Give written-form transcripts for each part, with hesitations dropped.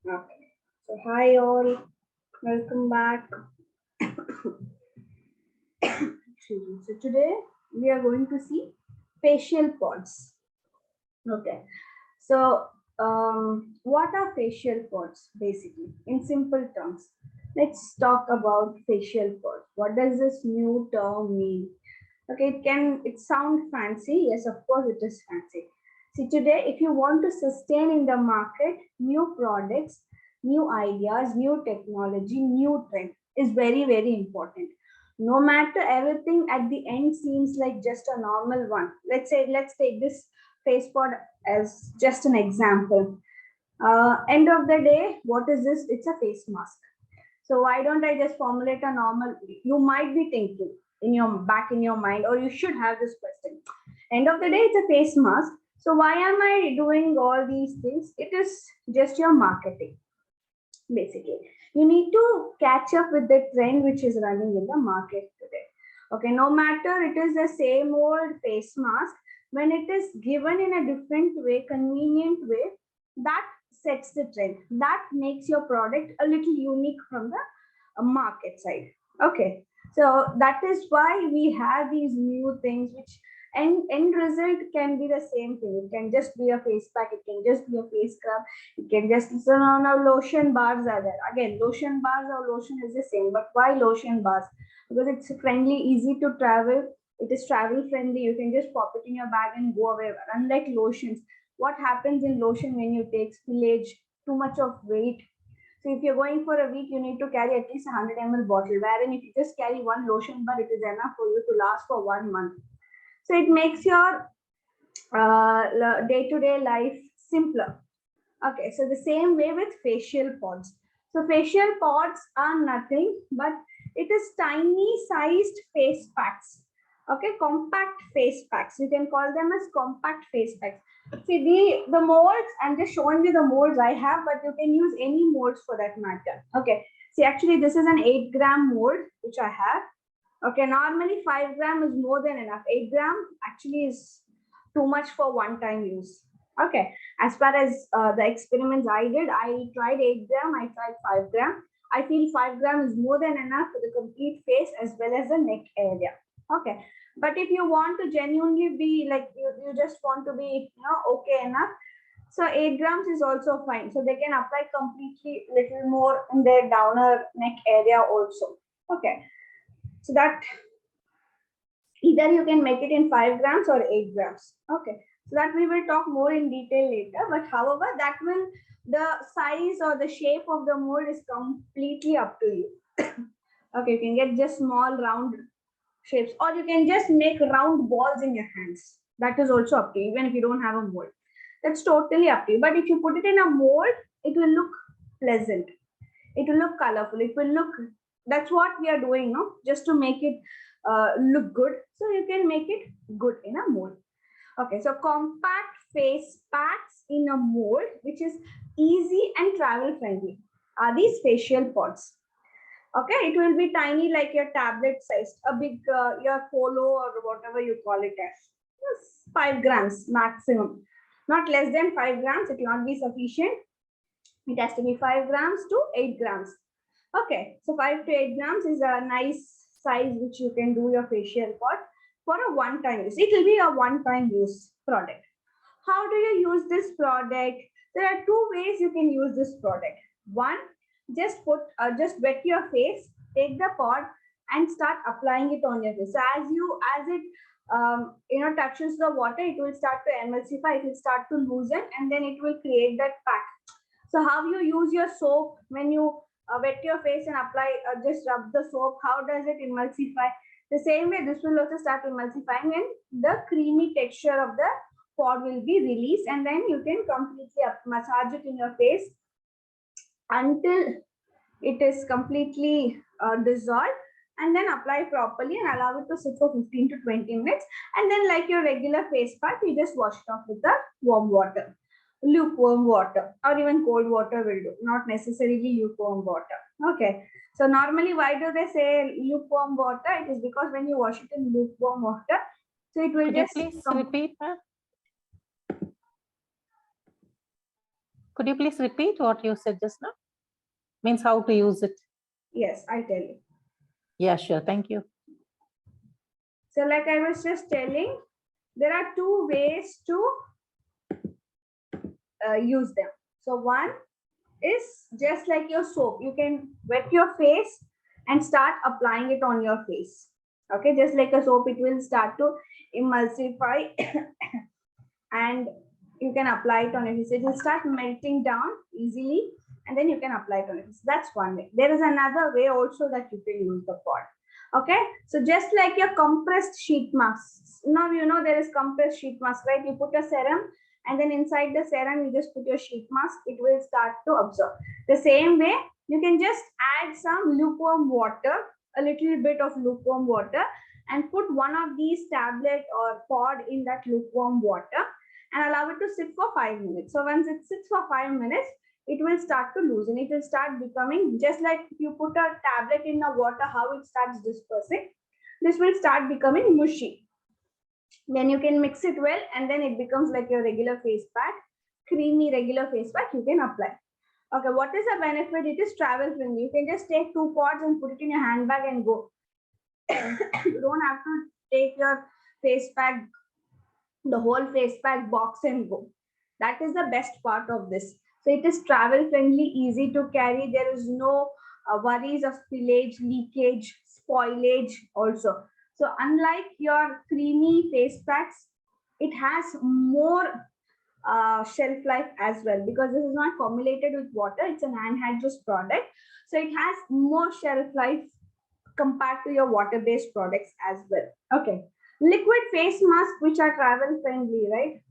Okay. So hi all, welcome back. Excuse me. So today we are going to see facial pods. Okay. So what are facial pods basically? In simple terms, let's talk about facial pods. What does this new term mean? Okay, it sound fancy. Yes, of course it is fancy. See, today, if you want to sustain in the market, new products, new ideas, new technology, new trend is very, very important. No matter everything at the end seems like just a normal one. Let's take this face pod as just an example. End of the day, what is this? It's a face mask. So why don't I just formulate a normal? You might be thinking in your back in your mind, or you should have this question. End of the day, it's a face mask. So why am I doing all these things? It is just your marketing, basically. You need to catch up with the trend which is running in the market today. Okay, no matter it is the same old face mask, when it is given in a different way, convenient way, that sets the trend. That makes your product a little unique from the market side. Okay, so that is why we have these new things which end result can be the same thing. It can just be a face pack, it can just be a face scrub, it can just, so now lotion bars are there. Again, lotion bars or lotion is the same, but why lotion bars? Because it's friendly, easy to travel, it is travel friendly, you can just pop it in your bag and go away. Unlike lotions, what happens in lotion when you take spillage, too much of weight. So if you're going for a week, you need to carry at least 100 ml bottle, wherein if you just carry one lotion bar, it is enough for you to last for 1 month. So it makes your day-to-day life simpler. Okay, so the same way with facial pods. So facial pods are nothing but it is tiny sized face packs. Okay, compact face packs. You can call them as compact face packs. See the molds, I'm just showing you the molds I have, but you can use any molds for that matter. Okay, see actually this is an 8-gram mold which I have. Okay, normally 5 gram is more than enough. 8 gram actually is too much for one time use. Okay, as far as the experiments I did, I tried 8 gram, I tried 5 gram. I feel 5 gram is more than enough for the complete face as well as the neck area. Okay, but if you want to genuinely be like, you just want to be, okay enough. So 8 grams is also fine. So they can apply completely little more in their downer neck area also. Okay, so that either you can make it in 5 grams or 8 grams. Okay, so that we will talk more in detail later. But however, that will, the size or the shape of the mold is completely up to you. Okay, you can get just small round shapes, or you can just make round balls in your hands. That is also up to you, even if you don't have a mold. That's totally up to you. But if you put it in a mold, it will look pleasant. It will look colorful. It will look, that's what we are doing, no? Just to make it look good. So you can make it good in a mold. Okay, so compact face packs in a mold, which is easy and travel friendly, are these facial pods. Okay, it will be tiny like your tablet size, a big, your polo or whatever you call it as. Yes, 5 grams maximum. Not less than 5 grams, it will not be sufficient. It has to be 5 grams to 8 grams. Okay, so 5 to 8 grams is a nice size which you can do your facial pod for a one-time use. It will be a one-time use product. How do you use this product? There are two ways you can use this product. One, just just wet your face, take the pod and start applying it on your face. So as it touches the water, it will start to emulsify, it will start to loosen, and then it will create that pack. So how you use your soap when you wet your face and apply, just rub the soap, how does it emulsify? The same way this will also start emulsifying and the creamy texture of the pod will be released, and then you can completely massage it in your face until it is completely dissolved, and then apply properly and allow it to sit for 15 to 20 minutes. And then like your regular face pack, you just wash it off with the warm water. Lukewarm water or even cold water will do, not necessarily lukewarm water. Okay, so normally why do they say lukewarm water? It is because when you wash it in lukewarm water, so it will Could just you please repeat that? Could you please repeat what you said just now? Means how to use it. Yes, I tell you. Yeah, sure. Thank you. So like I was just telling, there are two ways to use them. So one is just like your soap. You can wet your face and start applying it on your face. Okay, just like a soap, it will start to emulsify and you can apply it on your face. It will start melting down easily and then you can apply it on your face. That's one way. There is another way also that you can use the pod. Okay, so just like your compressed sheet masks. Now you know there is compressed sheet mask, right? You put a serum and then inside the serum you just put your sheet mask. It will start to absorb. The same way, you can just add some lukewarm water, a little bit of lukewarm water, and put one of these tablet or pod in that lukewarm water and allow it to sit for 5 minutes. So once it sits for 5 minutes, it will start to loosen. It will start becoming just like you put a tablet in the water, how it starts dispersing. This will start becoming mushy. Then you can mix it well and then it becomes like your regular face pack, creamy regular face pack you can apply. Okay, what is the benefit? It is travel friendly. You can just take 2 pods and put it in your handbag and go. You don't have to take your face pack, the whole face pack box and go. That is the best part of this. So it is travel friendly, easy to carry. There is no worries of spillage, leakage, spoilage also. So unlike your creamy face packs, it has more shelf life as well because this is not formulated with water. It's an anhydrous product. So it has more shelf life compared to your water-based products as well. Okay. Liquid face masks, which are travel friendly, right?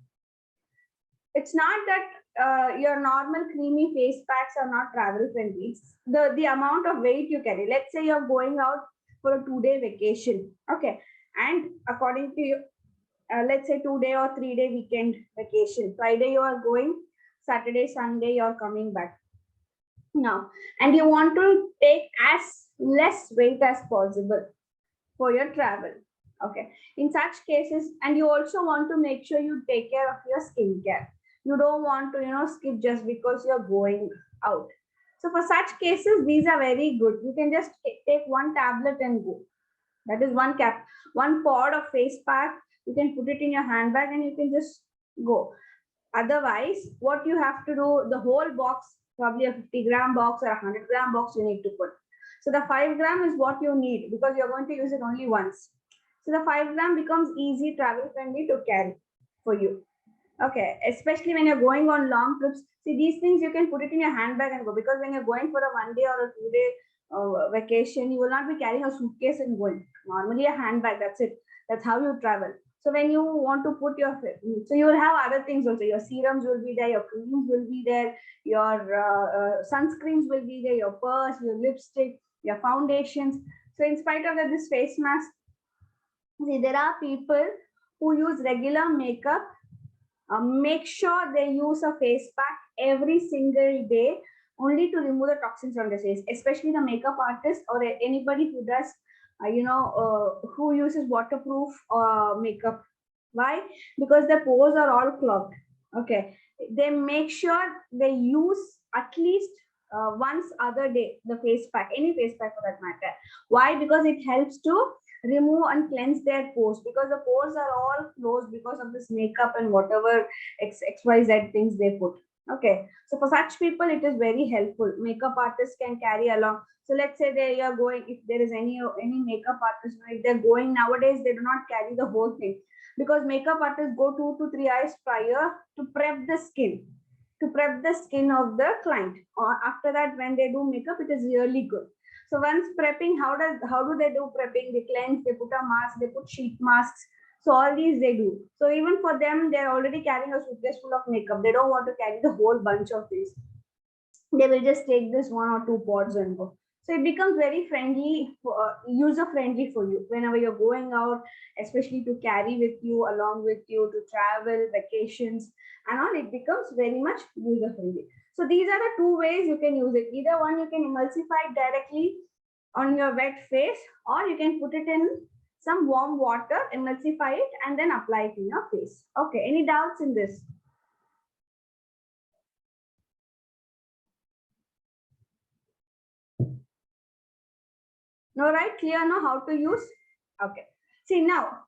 It's not that your normal creamy face packs are not travel friendly. It's the amount of weight you carry. Let's say you're going out for a 2-day vacation. Okay. And according to you, let's say 2-day or 3-day weekend vacation. Friday you are going, Saturday, Sunday you're coming back. Now, and you want to take as less weight as possible for your travel. Okay. In such cases, and you also want to make sure you take care of your skincare. You don't want to, skip just because you're going out. So for such cases, these are very good. You can just take one tablet and go. That is one pod of face pack. You can put it in your handbag and you can just go. Otherwise, what you have to do, the whole box, probably a 50-gram box or a 100-gram box, you need to put. So the 5-gram is what you need because you're going to use it only once. So the 5-gram becomes easy, travel friendly to carry for you. Okay, especially when you're going on long trips. See, these things you can put it in your handbag and go because when you're going for a 1-day or a 2-day vacation, you will not be carrying a suitcase and going. Normally a handbag, that's it. That's how you travel. So when you want to put your, so you will have other things also. Your serums will be there, your creams will be there, your sunscreens will be there, your purse, your lipstick, your foundations. So in spite of that, this face mask, see, there are people who use regular makeup. Make sure they use a face pack every single day only to remove the toxins from the face, especially the makeup artist or anybody who does, who uses waterproof makeup. Why? Because the pores are all clogged. Okay. They make sure they use at least once other day the face pack, any face pack for that matter. Why? Because it helps to remove and cleanse their pores because the pores are all closed because of this makeup and whatever XYZ things they put. Okay, so for such people it is very helpful. Makeup artists can carry along. So let's say they are going, if there is any makeup artist, if they're going nowadays, they do not carry the whole thing because makeup artists go 2 to 3 hours prior to prep the skin, of the client. Or after that, when they do makeup, it is really good. So once prepping, how do they do prepping? They cleanse, they put a mask, they put sheet masks. So all these they do. So even for them, they're already carrying a suitcase full of makeup. They don't want to carry the whole bunch of these. They will just take this 1 or 2 pods and go. So it becomes very friendly, user friendly for you whenever you're going out, especially to carry with you, along with you, to travel, vacations, and all. It becomes very much user friendly. So these are the 2 ways you can use it. Either one, you can emulsify it directly on your wet face, or you can put it in some warm water, emulsify it, and then apply it in your face. Okay, any doubts in this? No, right? Clear now how to use? Okay. See now,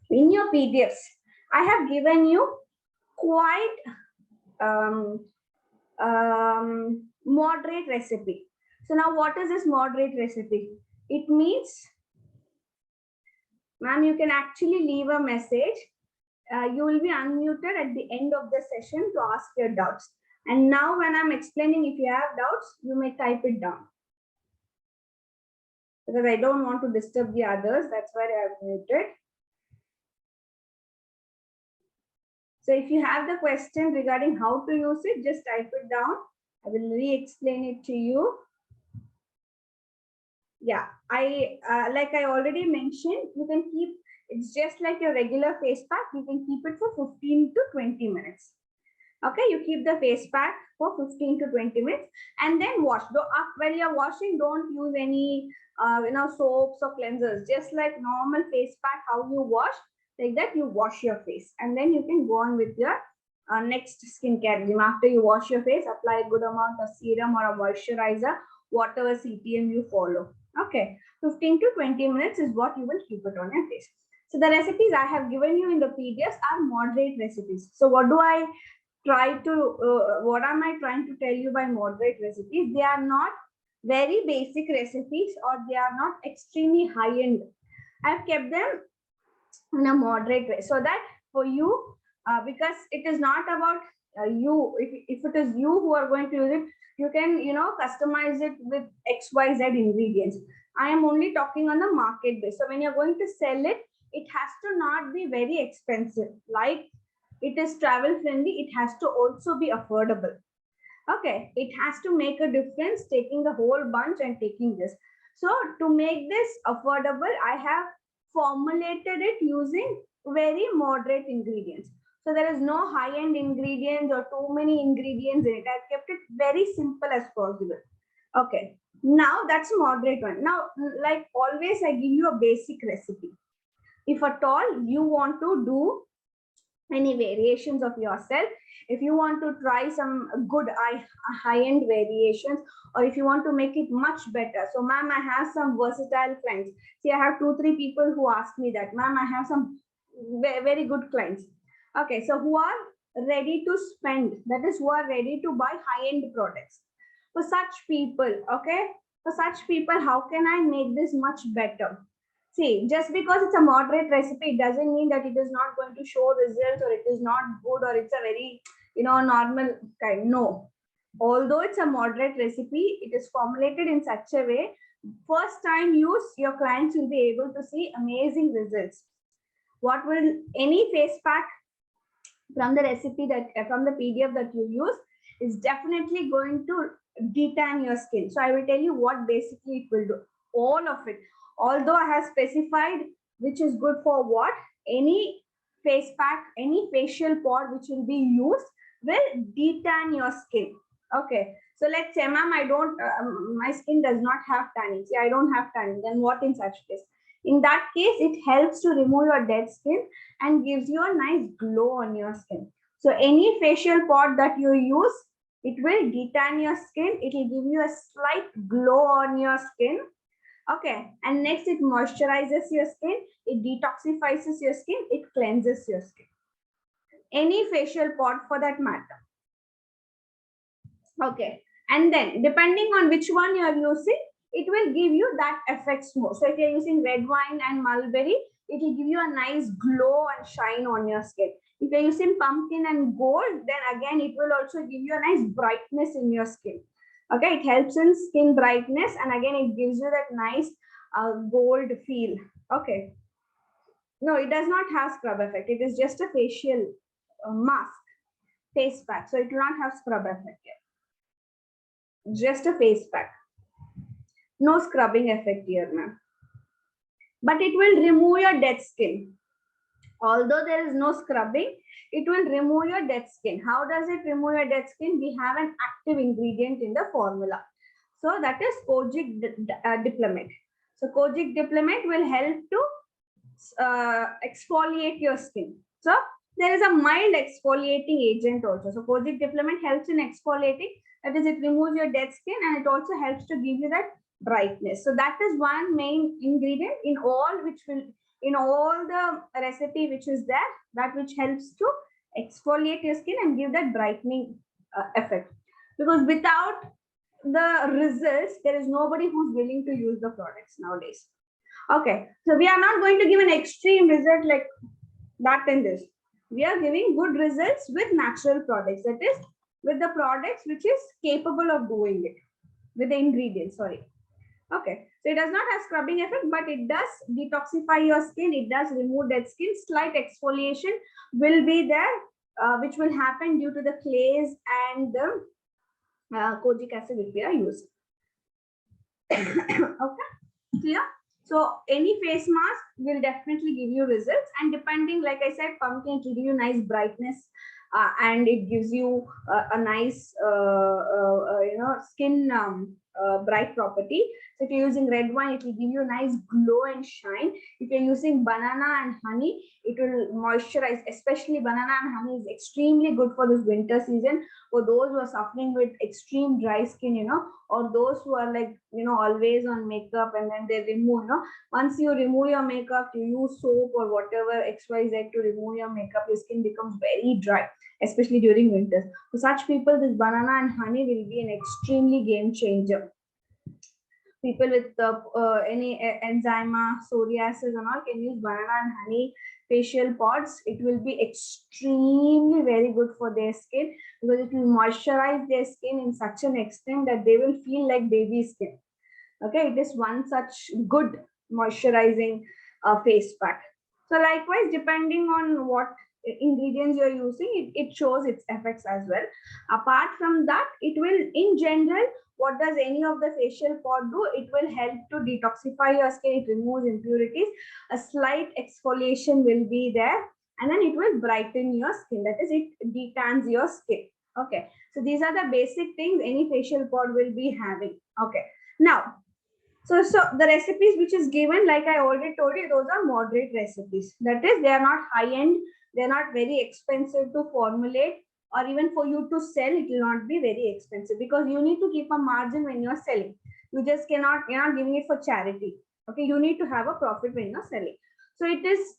in your PDFs, I have given you quite um, moderate recipe. So now what is this moderate recipe? It means, ma'am, you can actually leave a message. You will be unmuted at the end of the session to ask your doubts. And now when I'm explaining, if you have doubts, you may type it down. Because I don't want to disturb the others, that's why I have muted. So if you have the question regarding how to use it, just type it down. I will re-explain it to you. Yeah, like I already mentioned, you can keep, it's just like your regular face pack. You can keep it for 15 to 20 minutes. Okay, you keep the face pack for 15 to 20 minutes and then wash. When you're washing, don't use any soaps or cleansers. Just like normal face pack, how you wash, like that you wash your face. And then you can go on with your next skincare regime. After you wash your face, apply a good amount of serum or a moisturizer, whatever CTM you follow. Okay, 15 to 20 minutes is what you will keep it on your face. So the recipes I have given you in the PDFs are moderate recipes. So what do I what am I trying to tell you by moderate recipes? They are not very basic recipes or they are not extremely high end. I've kept them in a moderate way so that for you, because it is not about you. If it is you who are going to use it, you can customize it with XYZ ingredients. I am only talking on the market base. So when you're going to sell it, it has to not be very expensive. Like it is travel friendly, it has to also be affordable. Okay, it has to make a difference taking the whole bunch and taking this. So to make this affordable, I have formulated it using very moderate ingredients. So there is no high-end ingredients or too many ingredients in it. I've kept it very simple as possible. Okay, now that's a moderate one. Now, like always, I give you a basic recipe. If at all you want to do any variations of yourself, if you want to try some good high-end variations, or if you want to make it much better. So ma'am, I have some versatile clients. See, I have 2-3 people who ask me that, ma'am, I have some very good clients. Okay, so who are ready to spend, that is who are ready to buy high-end products. For such people, okay, for such people, how can I make this much better? See, just because it's a moderate recipe doesn't mean that it is not going to show results or it is not good or it's a very, normal kind. No. Although it's a moderate recipe, it is formulated in such a way, first time use, your clients will be able to see amazing results. What will any face pack from the recipe from the PDF that you use is definitely going to detan your skin. So I will tell you what basically it will do. All of it. Although I have specified which is good for what, any face pack, any facial pod which will be used will detan your skin. Okay. So let's say, ma'am, I don't, my skin does not have tanning. See, I don't have tanning. Then what in such case? In that case, it helps to remove your dead skin and gives you a nice glow on your skin. So any facial pod that you use, it will detan your skin. It will give you a slight glow on your skin. Okay. And next, it moisturizes your skin. It detoxifies your skin. It cleanses your skin. Any facial pod for that matter. Okay. And then depending on which one you are using, it will give you that effects more. So if you're using red wine and mulberry, it will give you a nice glow and shine on your skin. If you're using pumpkin and gold, then again, it will also give you a nice brightness in your skin. Okay, it helps in skin brightness and again, it gives you that nice gold feel. Okay. No, it does not have scrub effect. It is just a facial mask, face pack. So it will not have scrub effect yet. Just a face pack. No scrubbing effect here, ma'am. But it will remove your dead skin. Although there is no scrubbing, it will remove your dead skin. How does it remove your dead skin? We have an active ingredient in the formula. So that is kojic diplomate. So kojic diplomate will help to exfoliate your skin. So there is a mild exfoliating agent also. So kojic diplomate helps in exfoliating. That is, it removes your dead skin and it also helps to give you that brightness. So that is one main ingredient in all the recipe which is there, that which helps to exfoliate your skin and give that brightening effect. Because without the results, there is nobody who's willing to use the products nowadays. Okay, so we are not going to give an extreme result like that in this. We are giving good results with natural products, that is with the products which is capable of doing it, with the ingredients, sorry. Okay, so it does not have scrubbing effect, but it does detoxify your skin. It does remove dead skin. Slight exfoliation will be there, which will happen due to the clays and the kojic acid which we are using. Okay, clear? So any face mask will definitely give you results, and depending, like I said, pumpkin will give you nice brightness, and it gives you a nice skin bright property. So if you're using red wine, it will give you a nice glow and shine. If you're using banana and honey, it will moisturize. Especially banana and honey is extremely good for this winter season, for those who are suffering with extreme dry skin, or those who are like, always on makeup and then they remove, once you remove your makeup, you use soap or whatever XYZ to remove your makeup, your skin becomes very dry, especially during winters. For such people, this banana and honey will be an extremely game changer. People with any eczema, psoriasis and all can use banana and honey facial pods. It will be extremely very good for their skin, because it will moisturize their skin in such an extent that they will feel like baby skin. Okay, it is one such good moisturizing face pack. So likewise, depending on what ingredients you're using, it shows its effects as well. Apart from that, it will, in general, what does any of the facial pod do? It will help to detoxify your skin. It removes impurities. A slight exfoliation will be there, and then it will brighten your skin. That is, it detans your skin. Okay, so these are the basic things any facial pod will be having. Okay, now, so the recipes which is given, like I already told you, those are moderate recipes. That is, they are not high end, they're not very expensive to formulate, or even for you to sell, it will not be very expensive, because you need to keep a margin when you're selling. You just cannot, you're not giving it for charity. Okay, you need to have a profit when you're selling. So it is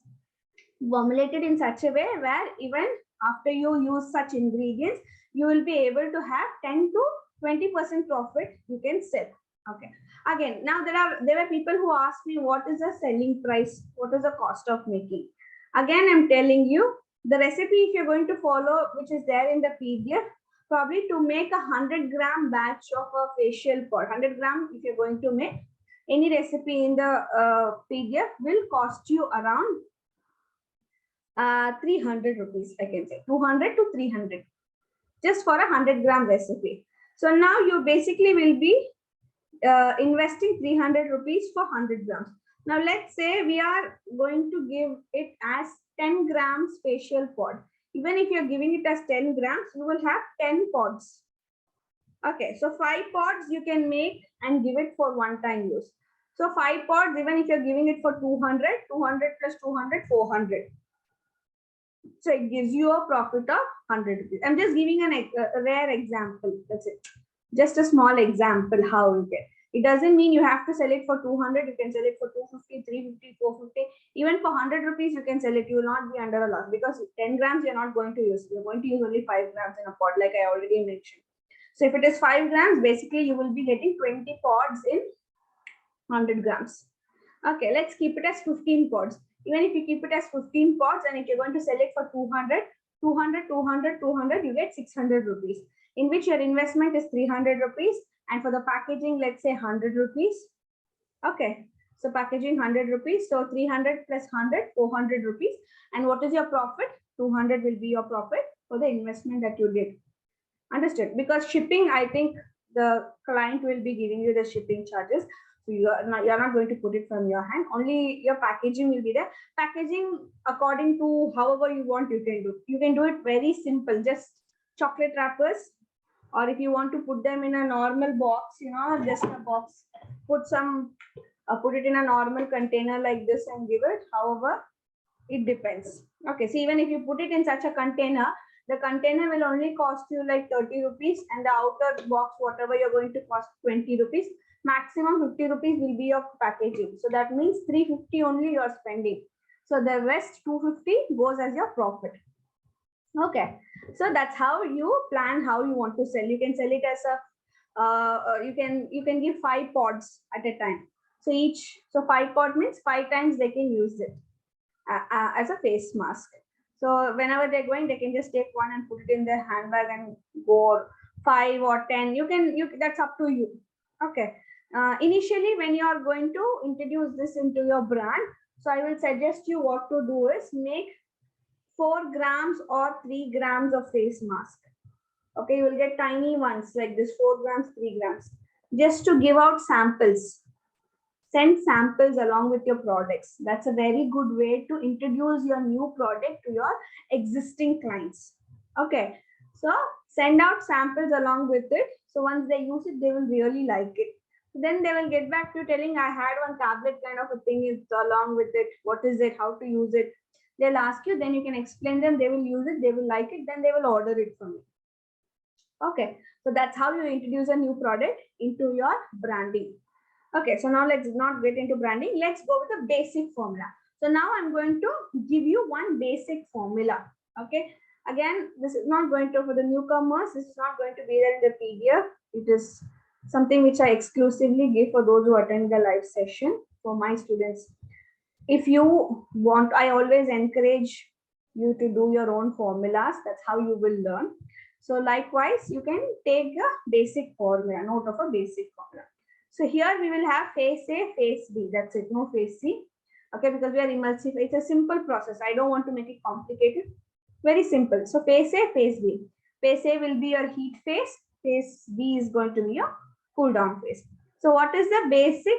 formulated in such a way where even after you use such ingredients, you will be able to have 10 to 20% profit you can sell. Okay. Again, now there were people who asked me, what is the selling price? What is the cost of making? Again, I'm telling you, the recipe if you're going to follow, which is there in the PDF, probably to make a 100-gram batch of a facial pod, 100 gram if you're going to make any recipe in the PDF will cost you around 300 rupees, I can say 200 to 300, just for a 100-gram recipe. So now you basically will be investing 300 rupees for 100 grams. Now let's say we are going to give it as 10 grams facial pod. Even if you're giving it as 10 grams, you will have 10 pods. Okay, so 5 pods you can make and give it for one-time use. So 5 pods, even if you're giving it for 200, 200 plus 200, 400. So it gives you a profit of 100 rupees. I'm just giving a rare example. That's it. Just a small example how you get. It doesn't mean you have to sell it for 200. You can sell it for 250, 350, 450. Even for 100 rupees, you can sell it. You will not be under a loss, because 10 grams you're not going to use. You're going to use only 5 grams in a pod, like I already mentioned. So if it is 5 grams, basically you will be getting 20 pods in 100 grams. Okay, let's keep it as 15 pods. Even if you keep it as 15 pods, and if you're going to sell it for 200, 200, 200, 200, you get 600 rupees, in which your investment is 300 rupees. And for the packaging, let's say 100 rupees. Okay, so packaging 100 rupees. So 300 plus 100, 400 rupees. And what is your profit? 200 will be your profit for the investment that you did. Understood? Because shipping, I think the client will be giving you the shipping charges. So you're not going to put it from your hand. Only your packaging will be there. Packaging according to however you want, you can do. You can do it very simple, just chocolate wrappers. Or if you want to put them in a normal box, just a box, put it in a normal container like this and give it. However, it depends. Okay, so even if you put it in such a container, the container will only cost you like 30 rupees, and the outer box, whatever you're going to cost 20 rupees. maximum 50 rupees will be your packaging. So that means 350 only you are spending. So the rest 250 goes as your profit. Okay, so that's how you plan how you want to sell. You can sell it as a you can give 5 pods at a time. So 5 pod means 5 times they can use it as a face mask. So whenever they're going, they can just take one and put it in their handbag and go 5 or 10. That's up to you. Okay. Initially, when you are going to introduce this into your brand, so I will suggest you what to do is make 4 grams or 3 grams of face mask. Okay, you will get tiny ones like this, 4 grams, 3 grams, just to give out samples. Send samples along with your products. That's a very good way to introduce your new product to your existing clients. Okay, so send out samples along with it. So once they use it, they will really like it. Then they will get back to you telling, I had one tablet kind of a thing it's along with it. What is it? How to use it? They'll ask you, then you can explain them. They will use it. They will like it. Then they will order it from you. Okay, so that's how you introduce a new product into your branding. Okay, so now let's not get into branding. Let's go with a basic formula. So now I'm going to give you one basic formula. Okay, again, this is not going to, for the newcomers, this is not going to be there in the PDF. It is something which I exclusively give for those who attend the live session for my students. If you want, I always encourage you to do your own formulas. That's how you will learn. So likewise, you can take a basic formula, note of a basic formula. So here we will have phase A, phase B. That's it, no phase C. Okay, because we are immersive. It's a simple process. I don't want to make it complicated. Very simple. So phase A, phase B. Phase A will be your heat phase. Phase B is going to be your cool down phase. So what is the basic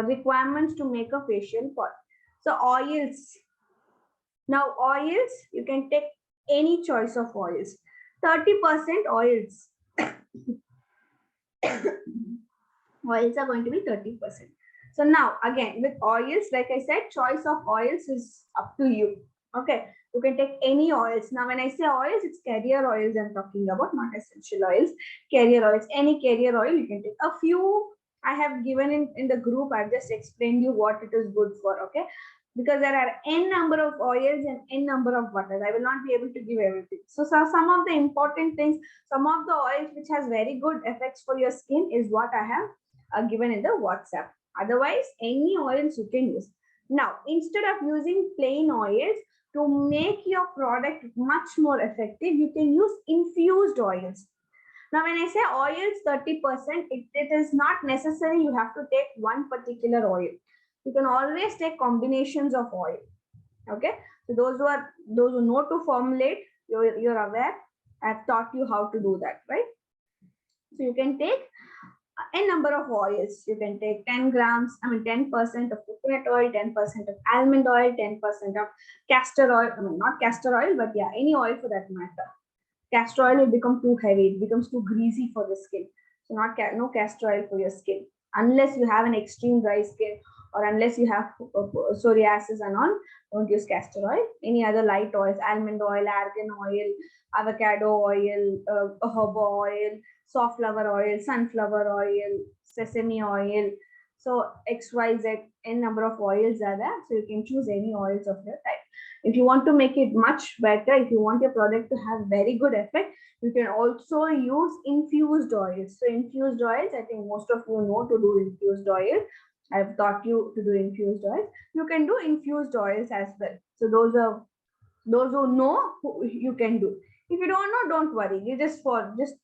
requirements to make a facial pod? So oils. Now oils, you can take any choice of oils. 30% oils. Oils are going to be 30%. So now again with oils, like I said, choice of oils is up to you. Okay, you can take any oils. Now when I say oils, it's carrier oils I'm talking about, not essential oils. Carrier oils, any carrier oil you can take. A few I have given in the group. I've just explained you what it is good for. Okay, because there are n number of oils and n number of butters. I will not be able to give everything. So some of the important things, some of the oils which has very good effects for your skin is what I have given in the WhatsApp. Otherwise, any oils you can use. Now, instead of using plain oils, to make your product much more effective, you can use infused oils. Now, when I say oils 30%, it is not necessary you have to take one particular oil. You can always take combinations of oil. Okay, so those who know to formulate, you're aware. I've taught you how to do that, right? So you can take a number of oils. You can take 10 grams, 10% of coconut oil, 10% of almond oil, 10% of castor oil. Not castor oil, but yeah, any oil for that matter. Castor oil will become too heavy. It becomes too greasy for the skin. So no castor oil for your skin. Unless you have an extreme dry skin or unless you have psoriasis and all, don't use castor oil. Any other light oils, almond oil, argan oil, avocado oil, jojoba oil, soft flower oil, sunflower oil, sesame oil. So XYZ, n number of oils are there. So you can choose any oils of your type. If you want to make it much better, if you want your product to have very good effect, you can also use infused oils. So infused oils, I think most of you know to do infused oil. I've taught you to do infused oils. You can do infused oils as well. So those who know, you can do. If you don't know, don't worry. You just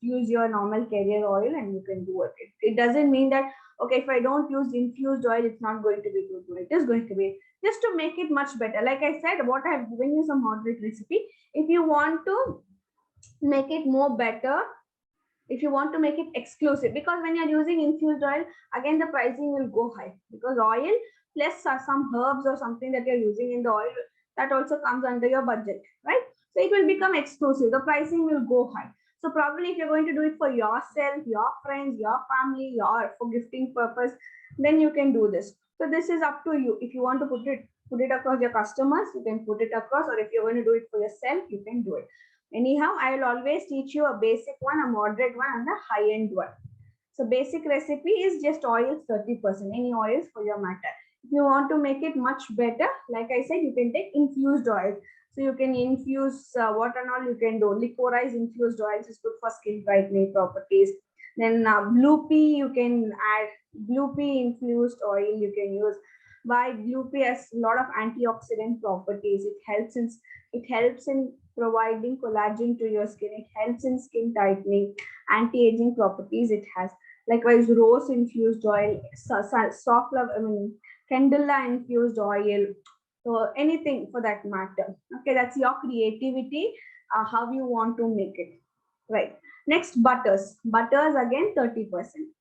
use your normal carrier oil and you can do it. It doesn't mean that, okay, if I don't use infused oil, it's not going to be good. It is going to be, just to make it much better. Like I said, what I have given you some moderate recipe. If you want to make it more better, if you want to make it exclusive, because when you're using infused oil, again the pricing will go high, because oil plus some herbs or something that you're using in the oil, that also comes under your budget, right? So it will become exclusive. The pricing will go high. So probably if you're going to do it for yourself, your friends, your family, for gifting purpose, then you can do this. So this is up to you. If you want to put it across your customers, you can put it across, or if you're going to do it for yourself, you can do it. Anyhow, I will always teach you a basic one, a moderate one, and a high-end one. So basic recipe is just oils 30%, any oils for your matter. If you want to make it much better, like I said, you can take infused oil. So you can infuse what and all you can do. Liquorize infused oils is good for skin brightening properties. Then blue pea, you can add blue pea infused oil you can use. Why? Blue pea has a lot of antioxidant properties. It helps in providing collagen to your skin. It helps in skin tightening, anti-aging properties it has. Likewise, rose infused oil, soft love, candela infused oil, so anything for that matter. Okay, that's your creativity, how you want to make it. Right. Next, butters. Butters again 30%.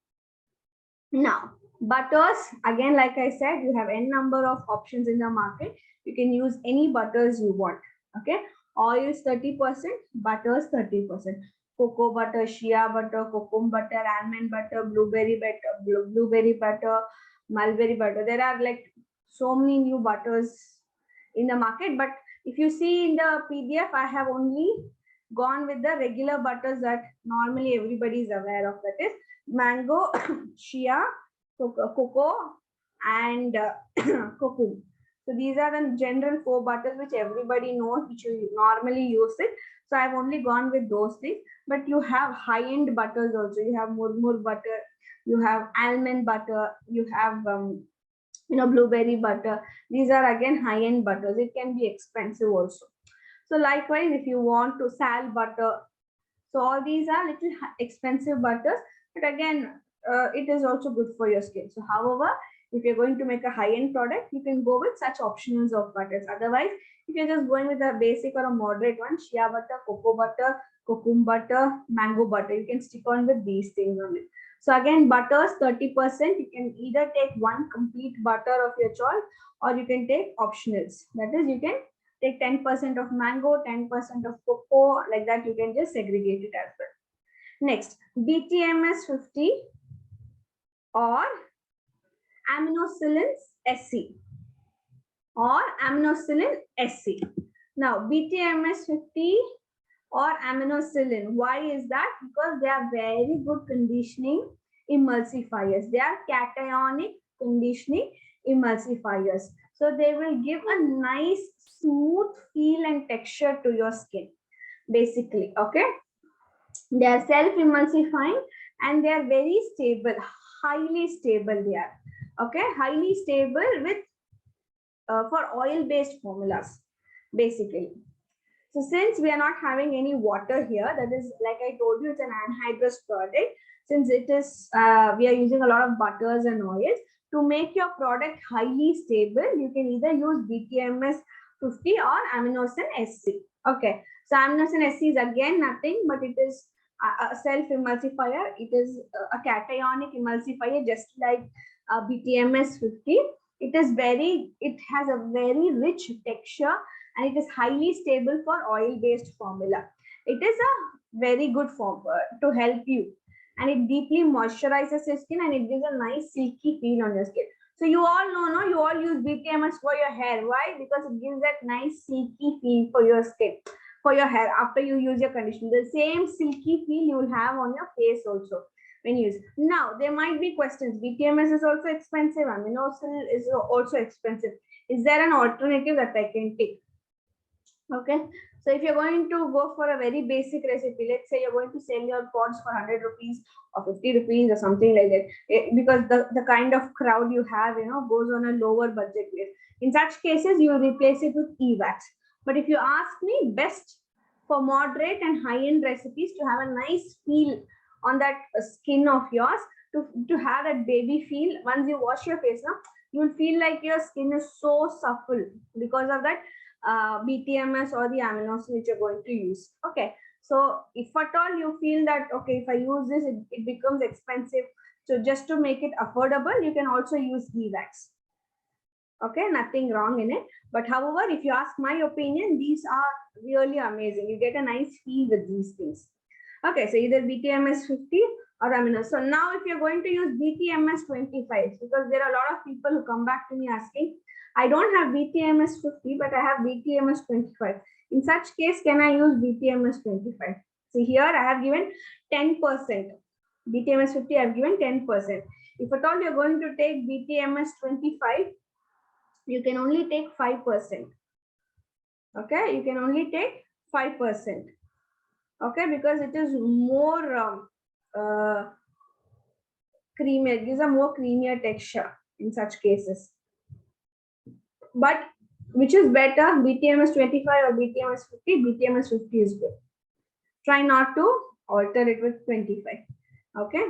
Now, butters, again, like I said, you have n number of options in the market. You can use any butters you want. Okay. Oils 30%, butters 30%. Cocoa butter, shea butter, cocoa butter, almond butter, blueberry butter, mulberry butter. There are like so many new butters in the market, but if you see in the PDF, I have only gone with the regular butters that normally everybody is aware of. That is mango, shea, cocoa, and cocoa. So these are the general 4 butters which everybody knows, which you normally use it. So I've only gone with those things. But you have high-end butters also. You have murmur butter, you have almond butter, you have blueberry butter. These are again high-end butters. It can be expensive also. So likewise, if you want to sal butter, so all these are little expensive butters, but again, it is also good for your skin. So however, if you're going to make a high-end product, you can go with such options of butters. Otherwise, if you're just going with a basic or a moderate one, shea butter, cocoa butter, mango butter, you can stick on with these things only. So again, butters 30%. You can either take one complete butter of your choice, or you can take optionals. That is, you can take 10% of mango, 10% of cocoa, like that. You can just segregate it as well. Next, BTMS 50 or aminosylin SC or aminosylin SC. Now, BTMS 50 or aminosylin. Why is that? Because they are very good conditioning emulsifiers. They are cationic conditioning emulsifiers. So they will give a nice smooth feel and texture to your skin, basically. Okay. They are self-emulsifying and they are very stable, highly stable they are. Okay, highly stable with for oil-based formulas, basically. So since we are not having any water here, that is, like I told you, it's an anhydrous product. Since it is, we are using a lot of butters and oils. To make your product highly stable, you can either use BTMS 50 or aminosin SC. Okay, so aminosin SC is again nothing, but it is a self-emulsifier. It is a cationic emulsifier, just like BTMS 50. It has a very rich texture and it is highly stable for oil-based formula. It is a very good form to help you, and it deeply moisturizes your skin and it gives a nice silky feel on your skin. So you all know, no? You all use BTMS for your hair. Why? Because it gives that nice silky feel for your skin, for your hair after you use your conditioner. The same silky feel you will have on your face also when you use. Now, there might be questions. BTMS is also expensive. Aminosyl is also expensive. Is there an alternative that I can take? Okay, so if you're going to go for a very basic recipe, let's say you're going to sell your pods for 100 rupees or 50 rupees or something like that, because the kind of crowd you have, goes on a lower budget base. In such cases, you replace it with e-wax. But if you ask me, best for moderate and high-end recipes to have a nice feel on that skin of yours, to have that baby feel. Once you wash your face, you will feel like your skin is so supple because of that BTMS or the aminosyl which you're going to use. Okay, so if at all you feel that, okay, if I use this, it becomes expensive. So just to make it affordable, you can also use e-wax. Okay, nothing wrong in it. But however, if you ask my opinion, these are really amazing. You get a nice feel with these things. Okay, so either BTMS 50 or amino. So now if you're going to use BTMS 25, because there are a lot of people who come back to me asking, I don't have BTMS 50, but I have BTMS 25. In such case, can I use BTMS 25? See here, I have given 10%. BTMS 50, I've given 10%. If at all you're going to take BTMS 25, you can only take 5%. Okay, you can only take 5%. Okay, because it is more creamy, it gives a more creamier texture in such cases. But which is better, BTMS 25 or BTMS 50? BTMS 50 is good. Try not to alter it with 25. Okay.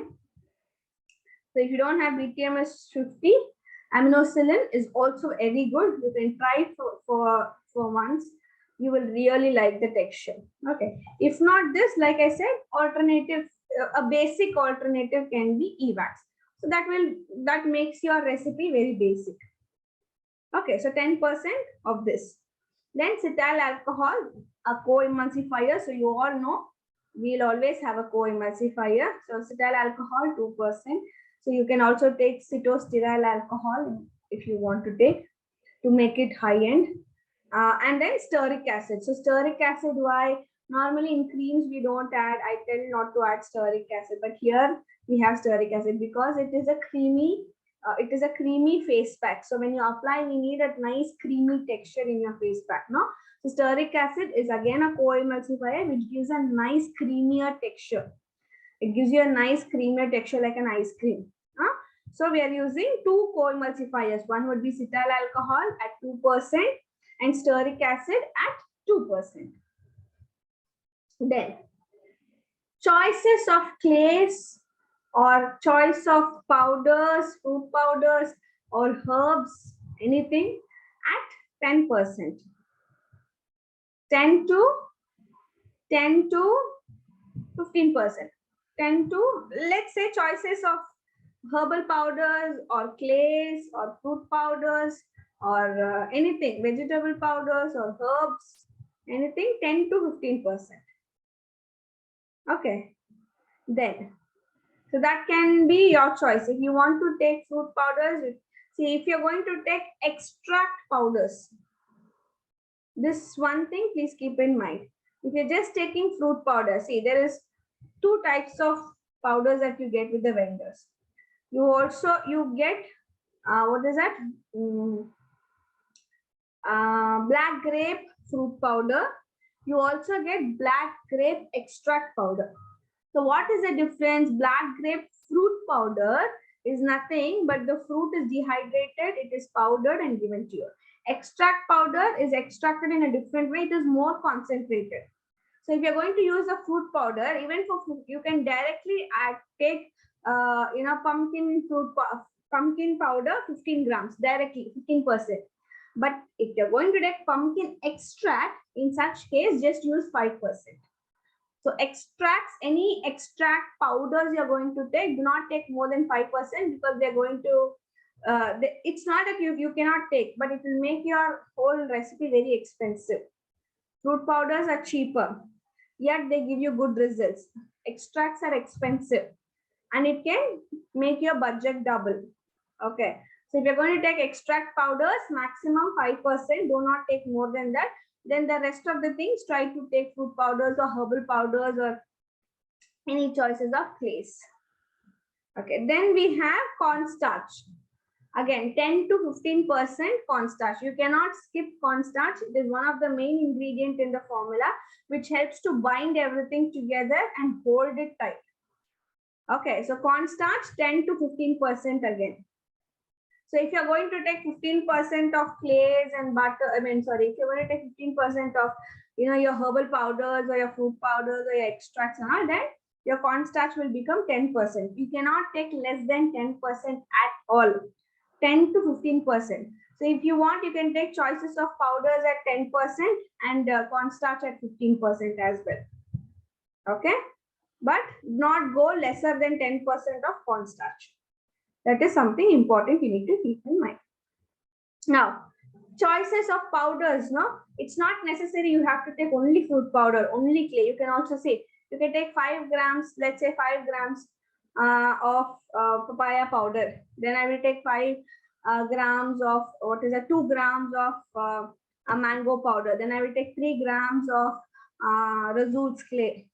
So if you don't have BTMS 50, aminoxylin is also very good. You can try it for once. You will really like the texture. Okay. If not this, like I said, alternative, a basic alternative can be EVAX. So that makes your recipe very basic. Okay, so 10% of this. Then cetyl alcohol, a co-emulsifier. So you all know we'll always have a co-emulsifier. So cetyl alcohol 2%. So you can also take cetostearyl alcohol if you want to take to make it high end. And then stearic acid. So stearic acid, why? Normally in creams we don't add. I tell you not to add stearic acid, but here we have stearic acid because it is a creamy. It is a creamy face pack. So when you apply, we need a nice creamy texture in your face pack. No, so stearic acid is again a co-emulsifier which gives a nice creamier texture. It gives you a nice creamier texture like an ice cream. So we are using two co-emulsifiers. One would be cetyl alcohol at 2% and stearic acid at 2%. Then choices of clays or choice of powders, fruit powders or herbs, anything at 10%. 10 to 15%. 10 to, let's say, choices of herbal powders or clays or fruit powders or anything, vegetable powders or herbs, anything 10 to 15%. Okay. Then, so that can be your choice. If you want to take fruit powders, see, if you're going to take extract powders, this one thing please keep in mind. If you're just taking fruit powder, see, there is two types of powders that you get with the vendors. You get what is that? Black grape fruit powder. You also get black grape extract powder. So what is the difference? Black grape fruit powder is nothing but the fruit is dehydrated, it is powdered and given to you. Extract powder is extracted in a different way, it is more concentrated. So if you're going to use a fruit powder, even for fruit, you can directly take pumpkin powder 15 grams directly, 15%. But if you're going to take pumpkin extract, in such case, just use 5%. So extracts, any extract powders you're going to take, do not take more than 5% because they're going to, it's not that you cannot take, but it will make your whole recipe very expensive. Fruit powders are cheaper, yet they give you good results. Extracts are expensive and it can make your budget double. Okay. So if you're going to take extract powders, maximum 5%, do not take more than that. Then the rest of the things, try to take fruit powders or herbal powders or any choices of clays. Okay, then we have cornstarch. Again, 10 to 15% cornstarch. You cannot skip cornstarch. It is one of the main ingredients in the formula, which helps to bind everything together and hold it tight. Okay, so cornstarch 10 to 15% again. So if you're going to take 15% of clays and butter, if you're going to take 15% of your herbal powders or your fruit powders or your extracts and all, then your cornstarch will become 10%. You cannot take less than 10% at all. 10 to 15%. So if you want, you can take choices of powders at 10% and cornstarch at 15% as well. Okay, but not go lesser than 10% of cornstarch. That is something important you need to keep in mind. Now, choices of powders, no? It's not necessary you have to take only fruit powder, only clay. You can also say, you can take 5 grams, let's say 5 grams of papaya powder. Then I will take 5 grams of, 2 grams of a mango powder. Then I will take 3 grams of Razul's clay.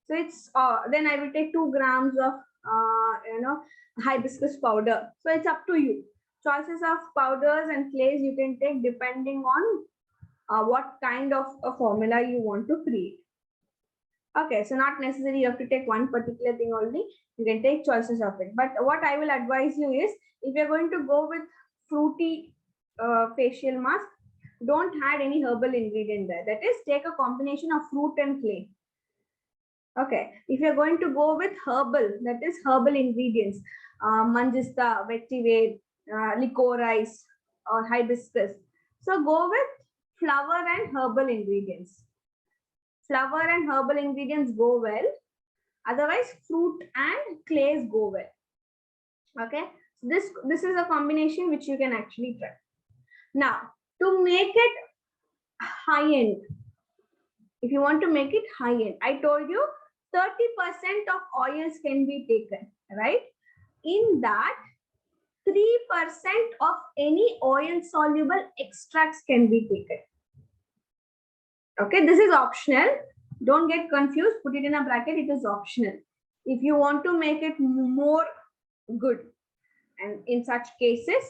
So it's then I will take 2 grams of hibiscus powder. So it's up to you. Choices of powders and clays you can take depending on what kind of a formula you want to create. Okay, so not necessary you have to take one particular thing only. You can take choices of it. But what I will advise you is, if you're going to go with fruity facial mask, don't add any herbal ingredient there. That is, take a combination of fruit and clay. Okay, if you're going to go with herbal, that is herbal ingredients, manjista, vetiver, licorice, or hibiscus. So go with flower and herbal ingredients. Flower and herbal ingredients go well. Otherwise, fruit and clays go well. Okay, so this is a combination which you can actually try. Now, to make it high end, if you want to make it high end, I told you 30% of oils can be taken, right? In that, 3% of any oil soluble extracts can be taken. Okay, this is optional. Don't get confused. Put it in a bracket. It is optional. If you want to make it more good, and in such cases,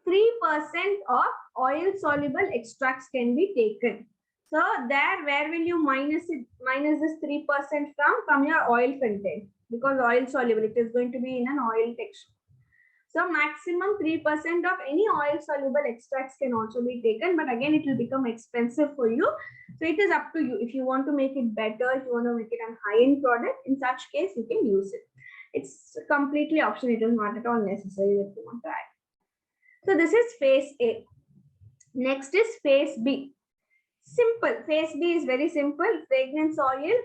3% of oil soluble extracts can be taken. So there, where will you minus it? Minus this 3% from your oil content, because oil soluble, it is going to be in an oil texture. So maximum 3% of any oil soluble extracts can also be taken, but again, it will become expensive for you. So it is up to you. If you want to make it better, if you want to make it a high-end product, in such case, you can use it. It's completely optional. It is not at all necessary that you want to add. So this is phase A. Next is phase B. Simple. Phase B is very simple. Fragrance oil,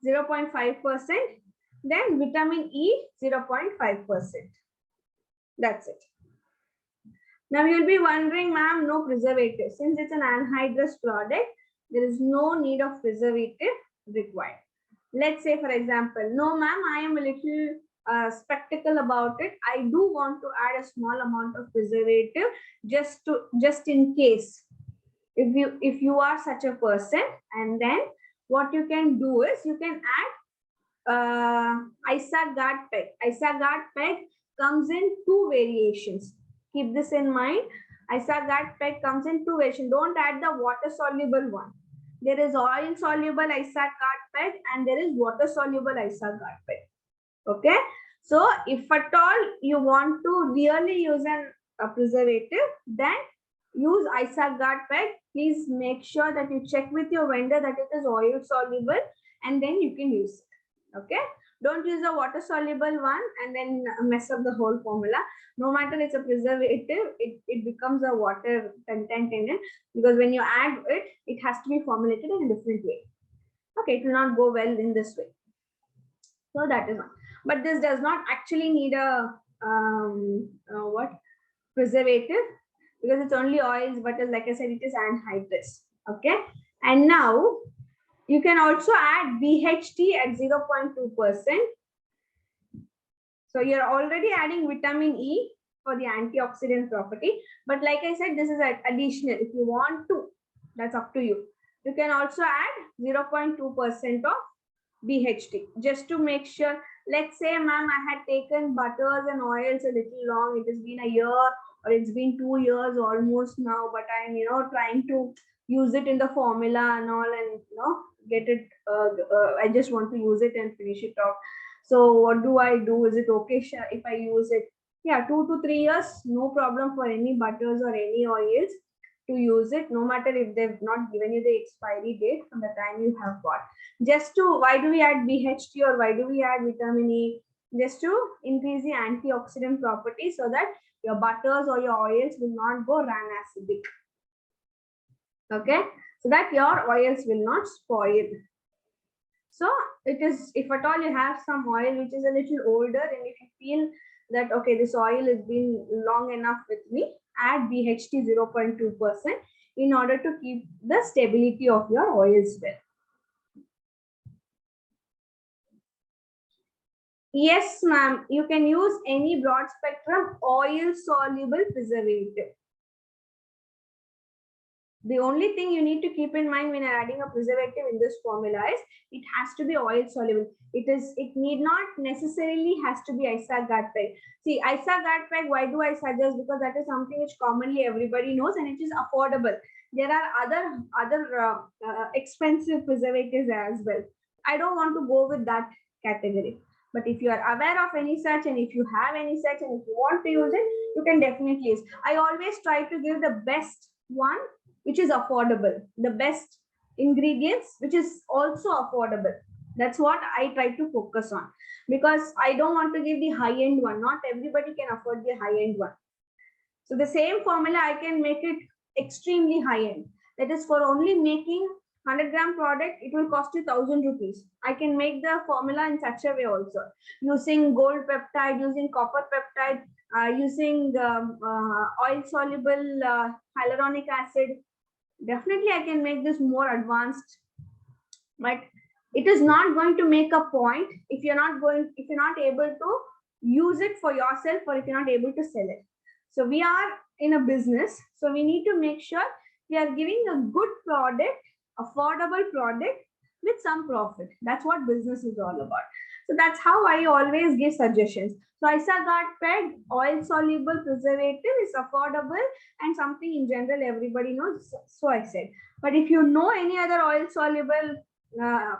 0.5%. Then vitamin E, 0.5%. That's it. Now you'll be wondering, ma'am, no preservative. Since it's an anhydrous product, there is no need of preservative required. Let's say, for example, no, ma'am, I am a little skeptical about it. I do want to add a small amount of preservative just in case. If you are such a person, and then what you can do is you can add Isagard peg. Isagard peg comes in 2 variations. Keep this in mind. Isagard peg comes in 2 variations. Don't add the water soluble one. There is oil soluble Isagard peg and there is water soluble Isagard peg. Okay. So if at all you want to really use a preservative, then use Isagard peg. Please make sure that you check with your vendor that it is oil soluble, and then you can use it. Okay. Don't use a water soluble one and then mess up the whole formula. No matter it's a preservative, it becomes a water content in it, because when you add it, it has to be formulated in a different way. Okay, it will not go well in this way. So that is one. But this does not actually need a preservative, because it's only oils, but like I said, it is anhydrous. Okay, and now you can also add BHT at 0.2%. So you're already adding vitamin E for the antioxidant property. But like I said, this is additional. If you want to, that's up to you. You can also add 0.2% of BHT just to make sure. Let's say, ma'am, I had taken butters and oils a little long. It has been a year or it's been 2 years almost now, but I'm, trying to use it in the formula and all, and, get it. I just want to use it and finish it off. So what do I do? Is it okay if I use it? Yeah, 2 to 3 years, no problem for any butters or any oils to use it, no matter if they've not given you the expiry date from the time you have bought. Why do we add BHT or why do we add vitamin E? Just to increase the antioxidant property so that your butters or your oils will not go acidic. Okay, so that your oils will not spoil. So it is, if at all you have some oil which is a little older, and if you feel that, okay, this oil has been long enough with me, add BHT 0.2% in order to keep the stability of your oils well. Yes, ma'am, you can use any broad spectrum oil soluble preservative. The only thing you need to keep in mind when you're adding a preservative in this formula is it has to be oil soluble. It need not necessarily has to be isogatpeg. See, isogatpeg, why do I suggest? Because that is something which commonly everybody knows and it is affordable. There are other expensive preservatives as well. I don't want to go with that category. But if you are aware of any such and if you have any such and if you want to use it, you can definitely use. I always try to give the best one which is affordable, the best ingredients which is also affordable. That's what I try to focus on, because I don't want to give the high end one. Not everybody can afford the high end one. So the same formula I can make it extremely high end. That is, for only making 100-gram product, it will cost you 1,000 rupees. I can make the formula in such a way also, using gold peptide, using copper peptide, using oil soluble hyaluronic acid. Definitely I can make this more advanced, but it is not going to make a point if you're not able to use it for yourself, or if you're not able to sell it. So we are in a business, so we need to make sure we are giving a good product, affordable product with some profit. That's what business is all about. So that's how I always give suggestions. So isogatpeg oil soluble preservative is affordable and something in general everybody knows. So I said, but if you know any other oil soluble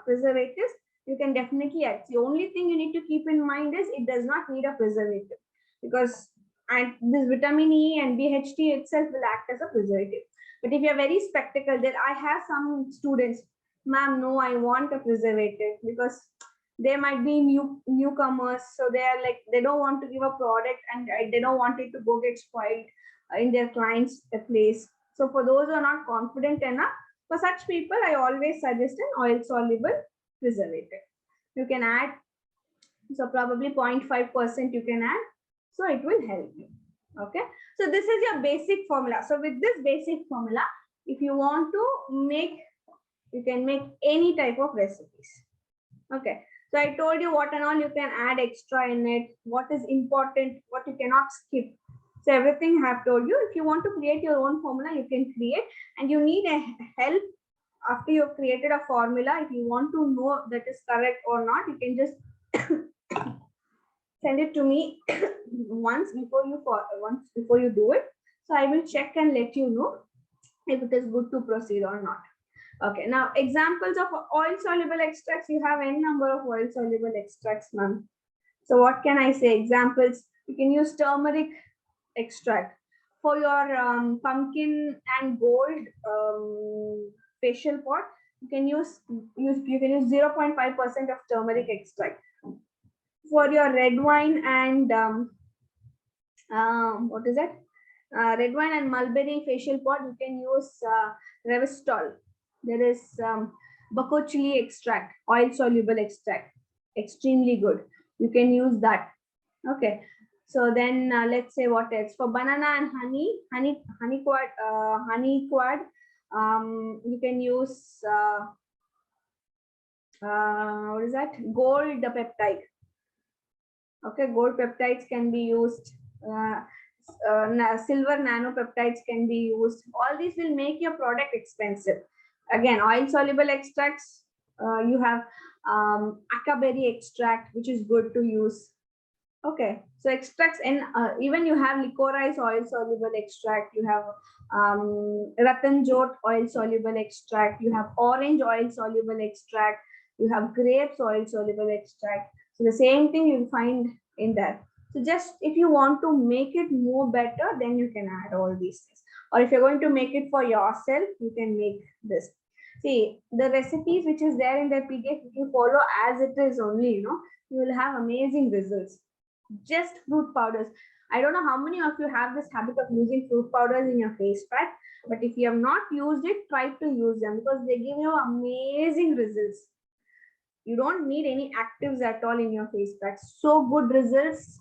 preservatives, you can definitely add. The only thing you need to keep in mind is it does not need a preservative, because and this vitamin E and BHT itself will act as a preservative. But if you're very spectacle, then I have some students, ma'am, no, I want a preservative, because they might be newcomers, so they are like, they don't want to give a product and they don't want it to go get spoiled in their client's place. So for those who are not confident enough, for such people, I always suggest an oil soluble preservative. You can add, so probably 0.5% you can add, so it will help you. Okay, so this is your basic formula. So with this basic formula, if you want to make, you can make any type of recipes. Okay, so I told you what and all you can add extra in it, what is important, what you cannot skip. So everything I have told you. If you want to create your own formula, you can create, and you need a help after you've created a formula. If you want to know that is correct or not, you can just send it to me once before you do it. So I will check and let you know if it is good to proceed or not. Okay, now examples of oil soluble extracts. You have any number of oil soluble extracts, ma'am. So what can I say? Examples: you can use turmeric extract for your pumpkin and gold facial pot. You can use 0.5% of turmeric extract. For your red wine and what is that? Red wine and mulberry facial pot, you can use Revistol. There is Bako chili extract, oil soluble extract, extremely good. You can use that. Okay. So then let's say what else? For banana and honey quad, you can use what is that? Gold peptide. Okay, gold peptides can be used. Silver nanopeptides can be used. All these will make your product expensive. Again, oil soluble extracts, you have acaberry extract, which is good to use. Okay, so extracts, and even you have licorice oil soluble extract, you have ratan jot oil soluble extract, you have orange oil soluble extract, you have grapes oil soluble extract. So the same thing you'll find in that. So just if you want to make it more better, then you can add all these things. Or if you're going to make it for yourself, you can make this. See, the recipes which is there in the PDF, if you follow as it is only, you will have amazing results. Just fruit powders. I don't know how many of you have this habit of using fruit powders in your face pack, but if you have not used it, try to use them, because they give you amazing results. You don't need any actives at all in your face pack. So good results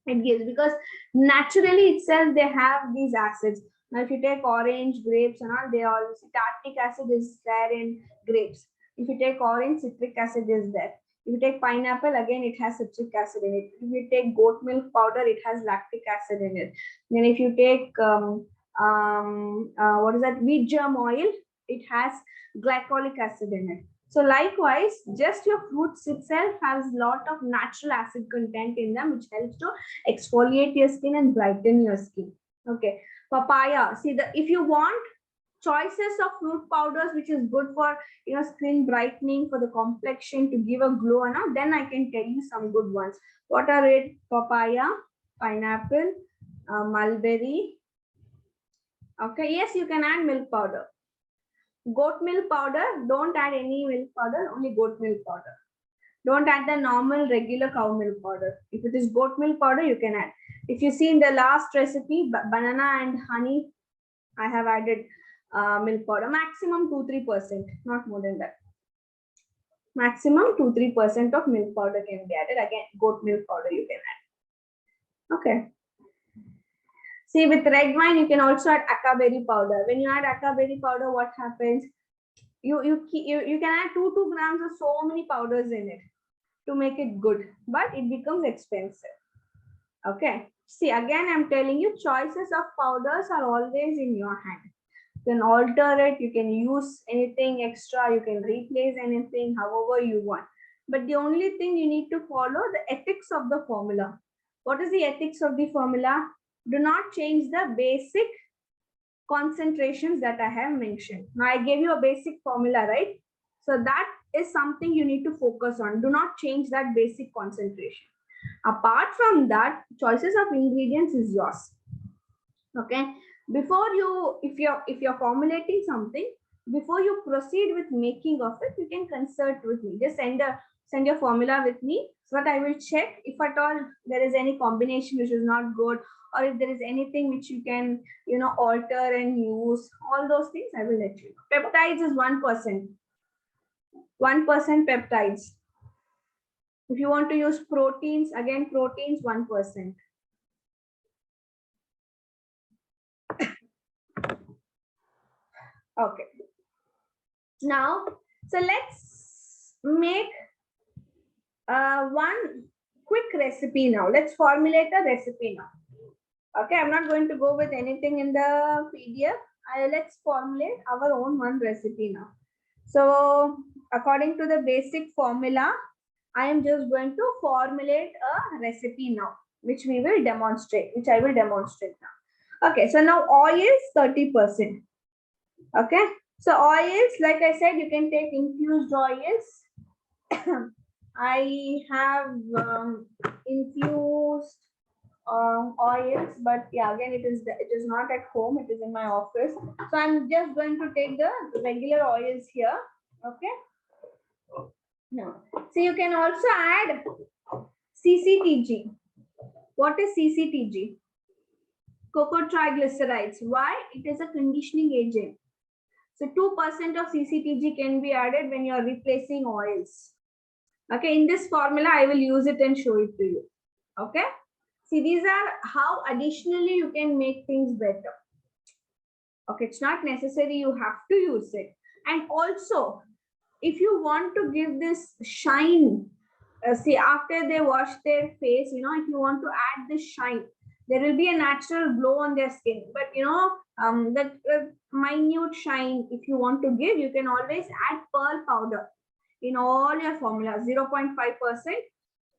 it gives, because naturally itself they have these acids. Now if you take orange, grapes and all, they all, tartaric acid is there in grapes. If you take orange, citric acid is there. If you take pineapple, again it has citric acid in it. If you take goat milk powder, it has lactic acid in it. Then if you take what is that, wheat germ oil, it has glycolic acid in it. So likewise, just your fruits itself has lot of natural acid content in them, which helps to exfoliate your skin and brighten your skin. Okay, papaya. See, if you want choices of fruit powders which is good for your skin brightening, for the complexion to give a glow, and all, then I can tell you some good ones. What are it? Papaya, pineapple, mulberry. Okay, yes, you can add milk powder. Goat milk powder, don't add any milk powder, only goat milk powder. Don't add the normal regular cow milk powder. If it is goat milk powder, you can add. If you see in the last recipe, banana and honey, I have added milk powder, maximum 2-3%, not more than that. Maximum 2-3% of milk powder can be added. Again, goat milk powder you can add. Okay. See, with red wine, you can also add acaberry powder. When you add acaberry powder, what happens? You can add 2 grams of so many powders in it to make it good, but it becomes expensive. Okay. See, again, I'm telling you, choices of powders are always in your hand. You can alter it, you can use anything extra, you can replace anything, however you want. But the only thing you need to follow the ethics of the formula. What is the ethics of the formula? Do not change the basic concentrations that I have mentioned. Now I gave you a basic formula, right? So that is something you need to focus on. Do not change that basic concentration. Apart from that, choices of ingredients is yours. Okay. Before you, if you're formulating something, before you proceed with making of it, you can consult with me. Just send your formula with me so that I will check if at all there is any combination which is not good, or if there is anything which you can alter and use. All those things I will let you know. Peptides is 1%. 1% peptides. If you want to use proteins, again proteins 1%. Okay. Now, so let's make one quick recipe now. Let's formulate a recipe now. Okay, I'm not going to go with anything in the PDF. Let's formulate our own one recipe now. So, according to the basic formula, I am just going to formulate a recipe now, which I will demonstrate now. Okay, so now oil is 30%. Okay, so oils, like I said, you can take infused oils. I have infused oils, but yeah, again it is not at home, it is in my office. So I'm just going to take the regular oils here. Okay. Now, so you can also add CCTG. What is CCTG? Cocoa triglycerides. Why? It is a conditioning agent. So 2% of CCTG can be added when you are replacing oils. Okay, in this formula, I will use it and show it to you. Okay. See, these are how additionally you can make things better. Okay, it's not necessary you have to use it. And also, if you want to give this shine, see, after they wash their face, if you want to add this shine, there will be a natural glow on their skin. But that minute shine, if you want to give, you can always add pearl powder in all your formulas. 0.5%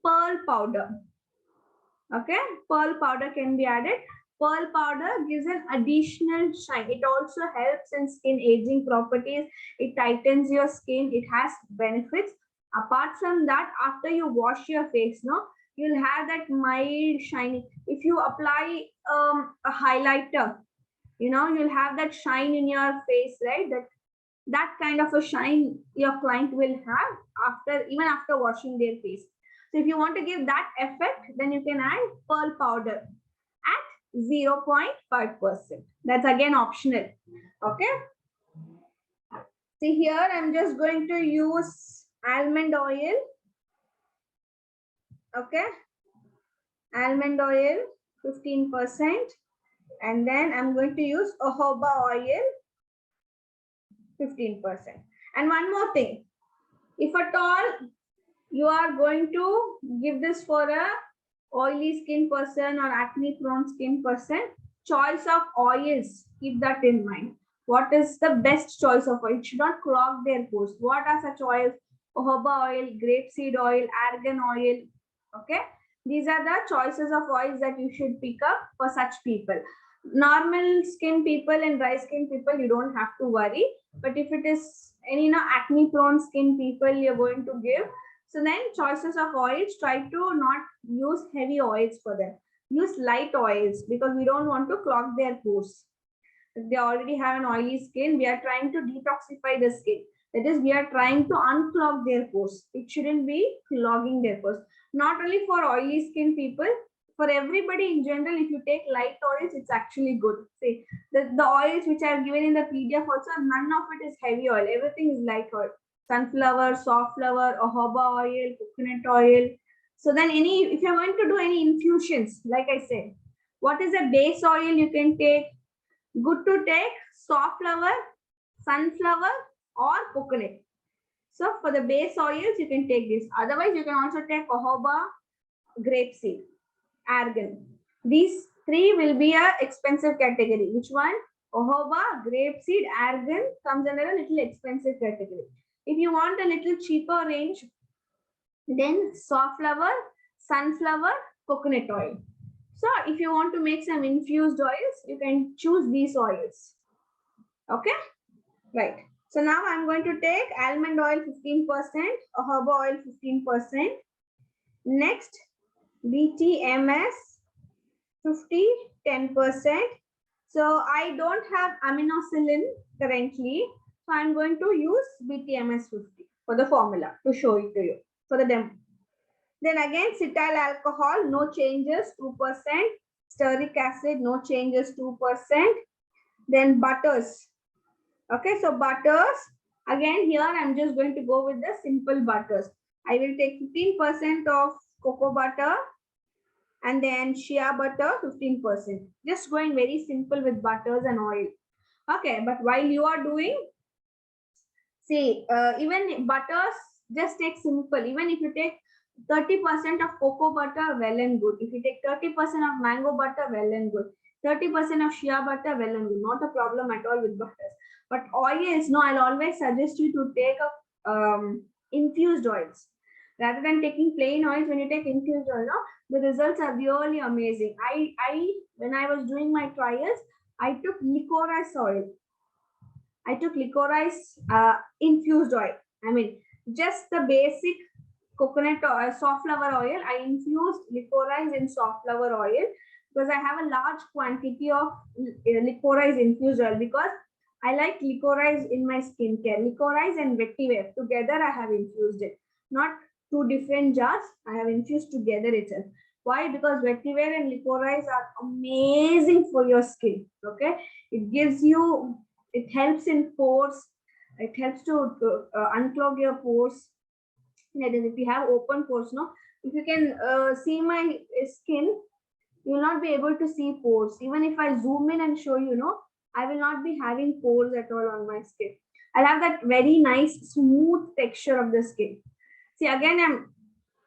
pearl powder. Okay, pearl powder can be added. Pearl powder gives an additional shine. It also helps in skin aging properties. It tightens your skin. It has benefits. Apart from that, after you wash your face, you'll have that mild shiny. If you apply a highlighter, you'll have that shine in your face, right? That kind of a shine your client will have even after washing their face. So if you want to give that effect, then you can add pearl powder at 0.5%. That's again optional. Okay. See here, I'm just going to use almond oil. Okay. Almond oil, 15%. And then I'm going to use jojoba oil, 15%. And one more thing. If at all you are going to give this for a oily skin person or acne prone skin person, choice of oils, keep that in mind. What is the best choice of oil? It should not clog their pores. What are such oils? Jojoba oil, grapeseed oil, argan oil. Okay, these are the choices of oils that you should pick up for such people. Normal skin people and dry skin people, you don't have to worry. But if it is any acne prone skin people, you're going to give. So then choices of oils, try to not use heavy oils for them. Use light oils because we don't want to clog their pores. If they already have an oily skin, we are trying to detoxify the skin. That is, we are trying to unclog their pores. It shouldn't be clogging their pores. Not only for oily skin people, for everybody in general, if you take light oils, it's actually good. See, the oils which I have given in the PDF also, none of it is heavy oil. Everything is light oil. Sunflower, soft flower, jojoba oil, coconut oil. So then if you're going to do any infusions, like I said, what is a base oil you can take? Good to take soft flower, sunflower or coconut. So for the base oils, you can take this. Otherwise, you can also take jojoba, grapeseed, argan. These three will be a expensive category. Which one? Jojoba, grapeseed, argan comes under a little expensive category. If you want a little cheaper range, then soft flower, sunflower, coconut oil. So if you want to make some infused oils, you can choose these oils. Okay, right. So now I'm going to take almond oil 15%, jojoba oil 15%. Next, BTMS 50, 10%. So I don't have aminoxylin currently. So I'm going to use BTMS 50 for the formula to show it to you for the demo. Then again, cetyl alcohol, no changes, 2%. Stearic acid, no changes, 2%. Then butters. Okay, so butters, again here I'm just going to go with the simple butters. I will take 15% of cocoa butter and then shea butter 15%. Just going very simple with butters and oil. Okay, but while you are doing, see, even butters, just take simple. Even if you take 30% of cocoa butter, well and good. If you take 30% of mango butter, well and good. 30% of shea butter, well and good. Not a problem at all with butters. But oils, no, I'll always suggest you to take infused oils. Rather than taking plain oils, when you take infused oil, no, the results are really amazing. When I was doing my trials, I took licorice oil. I took licorice infused oil. I mean, just the basic coconut oil, soft flower oil. I infused licorice in soft flower oil because I have a large quantity of licorice infused oil because I like licorice in my skincare. Licorice and vetiver together I have infused it. Not two different jars. I have infused together itself. Why? Because vetiver and licorice are amazing for your skin. Okay, it gives you, it helps in pores. It helps to unclog your pores. That is, if you have open pores, no, if you can see my skin, you will not be able to see pores. Even if I zoom in and show you, no, I will not be having pores at all on my skin. I'll have that very nice smooth texture of the skin. See, again,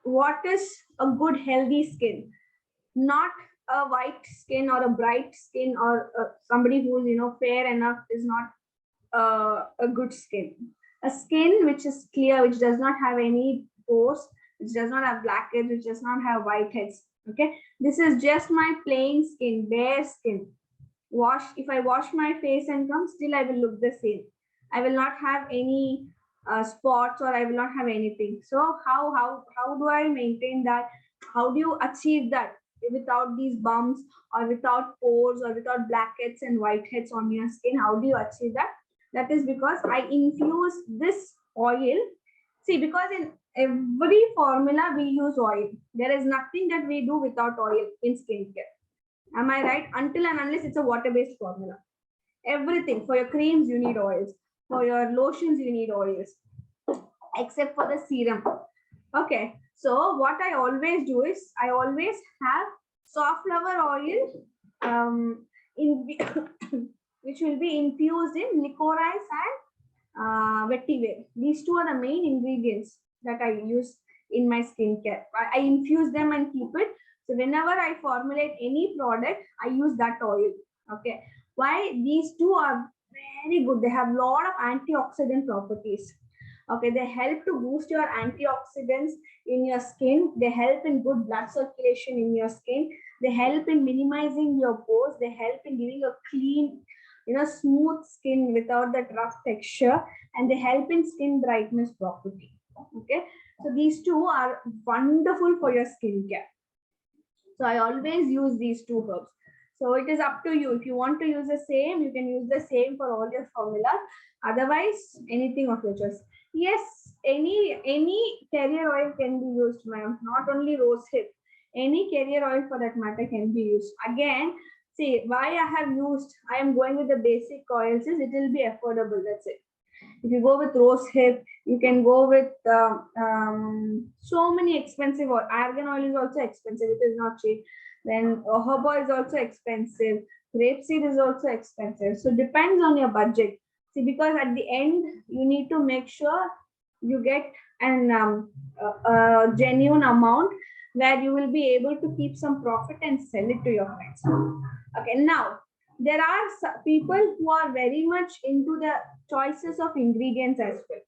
what is a good healthy skin? Not a white skin or a bright skin or somebody who is fair enough is not a good skin. A skin which is clear, which does not have any pores, which does not have blackheads, which does not have whiteheads. Okay, this is just my plain skin, bare skin. If I wash my face and come, still I will look the same. I will not have any spots or I will not have anything. So how do I maintain that? How do you achieve that without these bumps or without pores or without blackheads and whiteheads on your skin? How do you achieve that? That is because I infuse this oil. See, because in every formula we use oil. There is nothing that we do without oil in skincare. Am I right? Until and unless it's a water-based formula. Everything. For your creams, you need oils. For your lotions, you need oils. Except for the serum. Okay. So what I always do is, I always have soft flower oil which will be infused in licorice and vetiver. These two are the main ingredients that I use in my skincare. I infuse them and keep it. So whenever I formulate any product, I use that oil. Okay, why? These two are very good. They have a lot of antioxidant properties. Okay, they help to boost your antioxidants in your skin. They help in good blood circulation in your skin. They help in minimizing your pores. They help in giving a clean, smooth skin without that rough texture, and they help in skin brightness property. Okay, so these two are wonderful for your skincare. So I always use these two herbs. So it is up to you. If you want to use the same, you can use the same for all your formula. Otherwise, anything of your choice. Yes, any carrier oil can be used, ma'am. Not only rose hip. Any carrier oil for that matter can be used. Again, see why I have used. I am going with the basic oils. Is it will be affordable. That's it. If you go with rose hip, you can go with so many expensive oil. Argan oil is also expensive. It is not cheap. Then jojoba is also expensive. Grapeseed is also expensive. So depends on your budget. See, because at the end you need to make sure you get an genuine amount where you will be able to keep some profit and sell it to your friends. Okay, now there are people who are very much into the choices of ingredients as well.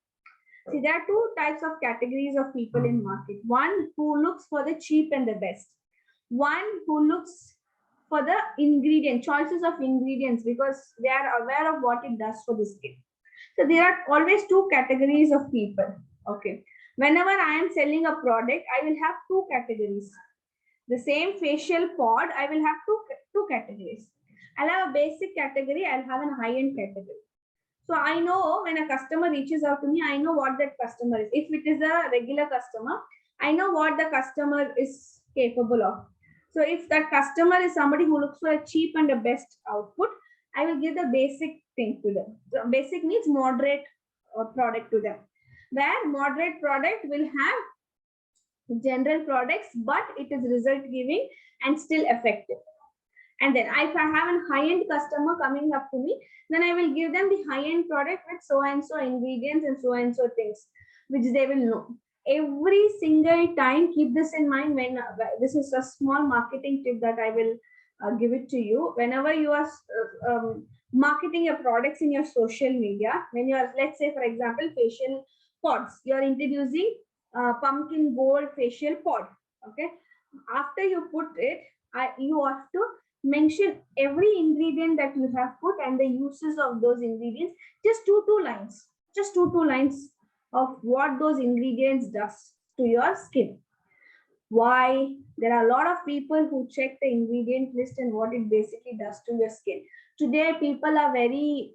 See, there are two types of categories of people in market. One who looks for the cheap and the best. One who looks for the choices of ingredients, because they are aware of what it does for the skin. So there are always two categories of people. Okay. Whenever I am selling a product, I will have two categories. The same facial pod, I will have two categories. I'll have a basic category, I'll have a high-end category. So I know when a customer reaches out to me, I know what that customer is. If it is a regular customer, I know what the customer is capable of. So if that customer is somebody who looks for a cheap and the best output, I will give the basic thing to them. So basic means moderate product to them. Where moderate product will have general products, but it is result giving and still effective. And then if I have a high-end customer coming up to me, then I will give them the high-end product with so and so ingredients and so things, which they will know. Every single time, keep this in mind. When this is a small marketing tip that I will give it to you. Whenever you are marketing your products in your social media, when you are, let's say for example, facial pods, you are introducing pumpkin gold facial pod. Okay, after you put it, you have to mention every ingredient that you have put and the uses of those ingredients. Just two lines. Just two lines of what those ingredients does to your skin. Why? There are a lot of people who check the ingredient list and what it basically does to your skin. Today, people are very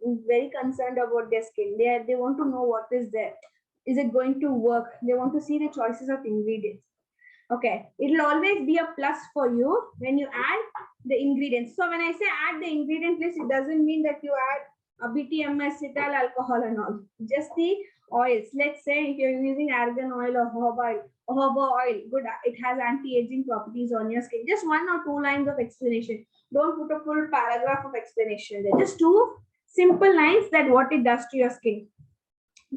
concerned about their skin. They want to know what is there. Is it going to work? They want to see the choices of ingredients. Okay, it will always be a plus for you when you add the ingredients. So when I say add the ingredient list, it doesn't mean that you add a BTMS, cetyl alcohol and all. Just the oils. Let's say if you're using argan oil or jojoba oil, good, it has anti-aging properties on your skin. Just 1 or 2 lines of explanation. Don't put a full paragraph of explanation there. Just 2 simple lines that what it does to your skin.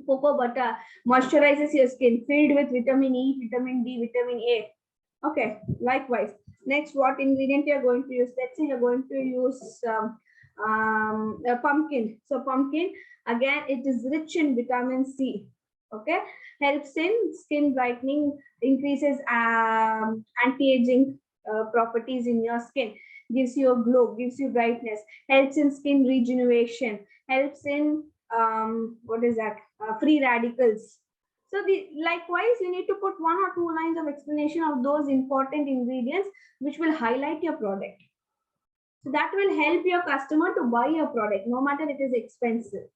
Cocoa butter moisturizes your skin, filled with vitamin E, vitamin D, vitamin A. Okay, likewise. Next, what ingredient you're going to use? Let's say you're going to use a pumpkin. So pumpkin, again, it is rich in vitamin C. Okay, helps in skin brightening, increases anti-aging properties in your skin, gives you a glow, gives you brightness, helps in skin regeneration, helps in what is that? Free radicals. So likewise, you need to put 1 or 2 lines of explanation of those important ingredients which will highlight your product. So that will help your customer to buy your product, no matter it is expensive.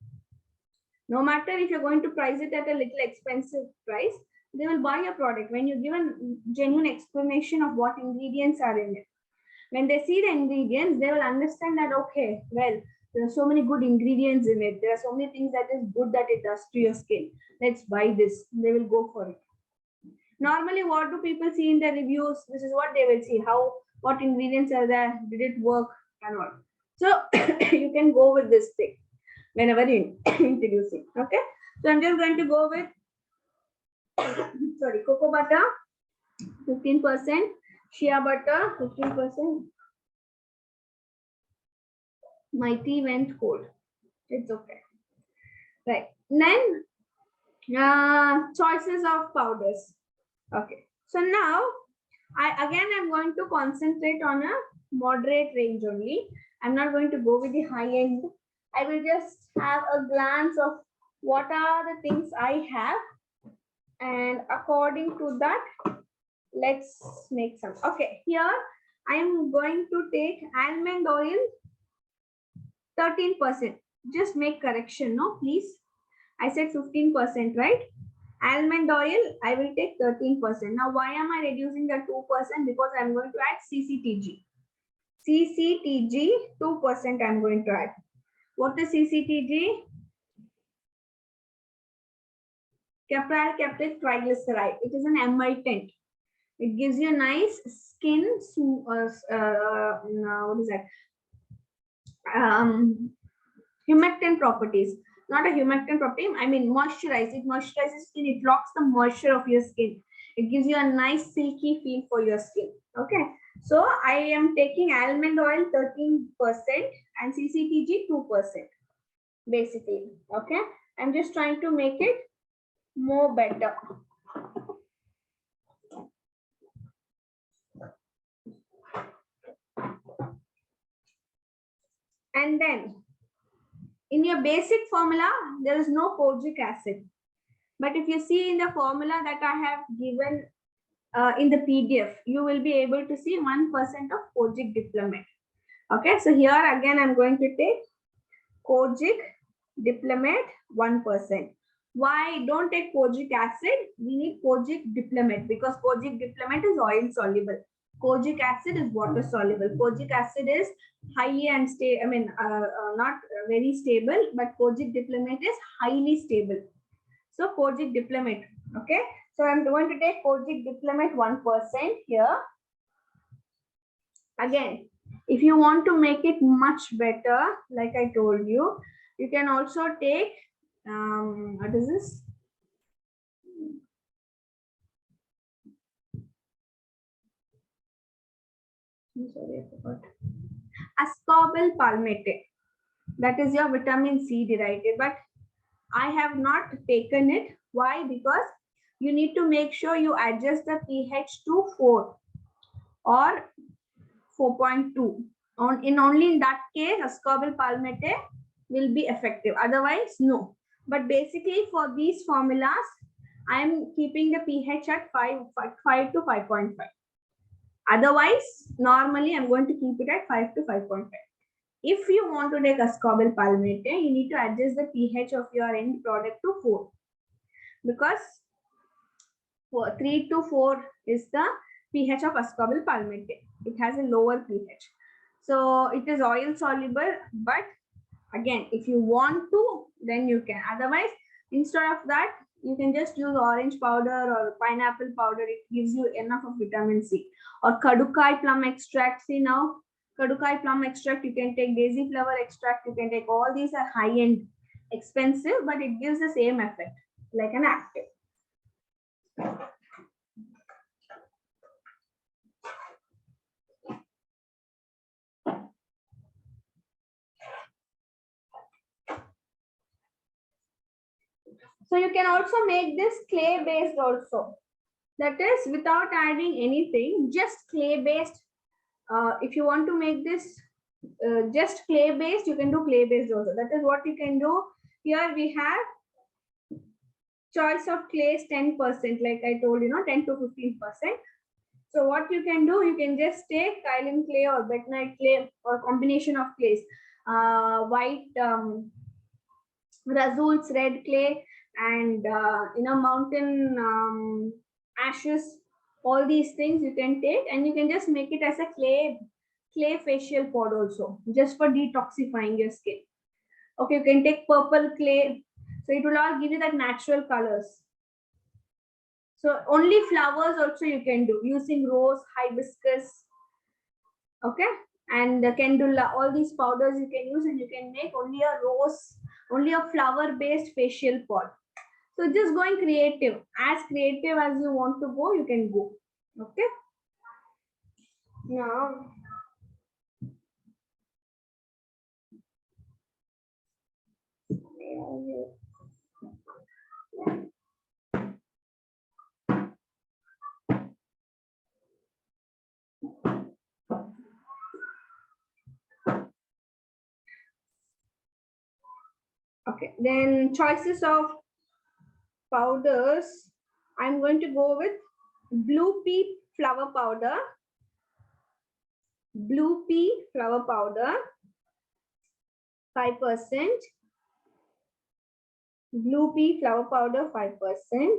No matter if you're going to price it at a little expensive price, they will buy your product when you give a genuine explanation of what ingredients are in it. When they see the ingredients, they will understand that, okay, well, there are so many good ingredients in it. There are so many things that is good that it does to your skin. Let's buy this. They will go for it. Normally, what do people see in the reviews? This is what they will see. What ingredients are there? Did it work and all? So you can go with this thing whenever you introduce it. Okay. So I'm just going to go with sorry, cocoa butter 15%, shea butter 15%. My tea went cold. It's okay. Right. Then choices of powders. Okay. So now I'm going to concentrate on a moderate range only. I'm not going to go with the high end. I will just have a glance of what are the things I have, and according to that, let's make some. Okay, here I am going to take almond oil 13%. Just make correction, no, please. I said 15%, right? Almond oil, I will take 13%. Now, why am I reducing the 2%? Because I'm going to add CCTG. CCTG 2% I'm going to add. What is CCTG? Capryl captive triglyceride. It is an emultant. It gives you nice skin. What is that? Humectant properties. Not a humectant property. I mean, moisturize. It moisturizes skin. It locks the moisture of your skin. It gives you a nice silky feel for your skin. Okay. So I am taking almond oil 13% and CCTG 2%. Basically. Okay. I'm just trying to make it more better. And then in your basic formula, there is no kojic acid. But if you see in the formula that I have given in the PDF, you will be able to see 1% of kojic diplomat. Okay, so here again, I'm going to take kojic diplomat 1%. Why don't take kojic acid? We need kojic diplomat because kojic diplomat is oil soluble. Kojic acid is water soluble. Kojic acid is high and stay. I mean, not very stable, but kojic diplomat is highly stable. So kojic diplomat. Okay. So I'm going to take kojic diplomat 1% here. Again, if you want to make it much better, like I told you, you can also take what is this? I'm sorry, I forgot. Ascorbal palmate. That is your vitamin C derivative, but I have not taken it. Why? Because you need to make sure you adjust the pH to 4 or 4.2. Only in that case, ascorbal palmate will be effective. Otherwise, no. But basically, for these formulas, I am keeping the pH at 5 to 5.5. Otherwise, normally I'm going to keep it at 5 to 5.5. If you want to take ascorbal palmate, you need to adjust the pH of your end product to 4. Because 3 to 4 is the pH of ascorbal palmate. It has a lower pH. So it is oil soluble, but again, if you want to, then you can. Otherwise, instead of that, you can just use orange powder or pineapple powder. It gives you enough of vitamin C. Or kadukai plum extract. See now, kadukai plum extract, you can take daisy flower extract, you can take. All these are high-end, expensive, but it gives the same effect, like an active. So you can also make this clay based also. That is without adding anything, just clay based. If you want to make this just clay based, you can do clay based also. That is what you can do. Here we have choice of clays 10%, like I told you, 10 to 15%. So what you can do, you can just take kaolin clay or bentonite clay or combination of clays, white Razul's red clay and mountain ashes. All these things you can take and you can just make it as a clay facial pod also, just for detoxifying your skin. Okay, you can take purple clay, so it will all give you that natural colors. So only flowers also you can do using rose, hibiscus, okay, and the calendula. All these powders you can use, and you can make only a rose, only a flower based facial pod. So just going creative, as you want to go, you can go. Okay. Now Okay, then choices of powders. I'm going to go with blue pea flower powder. Blue pea flower powder, 5%. Blue pea flower powder, 5%.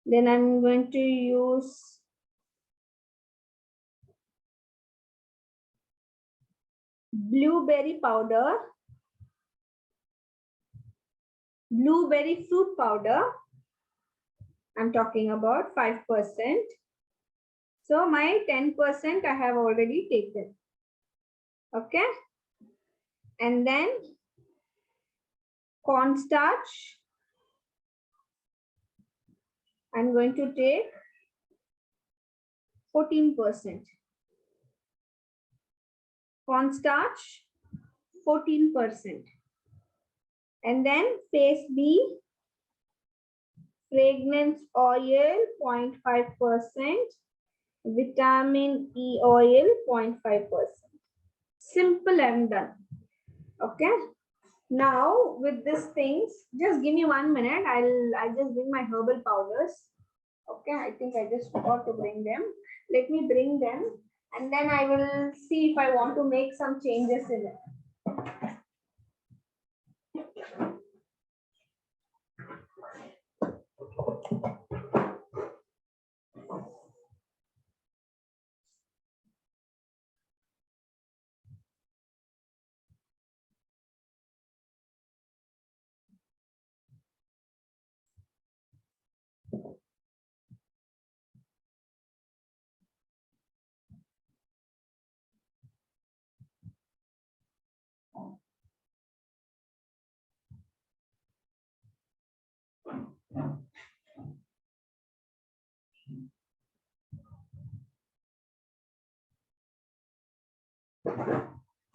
Then I'm going to use blueberry powder, blueberry fruit powder. I'm talking about 5%. So my 10% I have already taken. Okay. And then cornstarch. I'm going to take 14%. Cornstarch, 14%. And then phase B, fragrance oil, 0.5%. Vitamin E oil, 0.5%. Simple and done. Okay. Now with these things, just give me 1 minute. I'll just bring my herbal powders. Okay, I think I just forgot to bring them. Let me bring them and then I will see if I want to make some changes in it.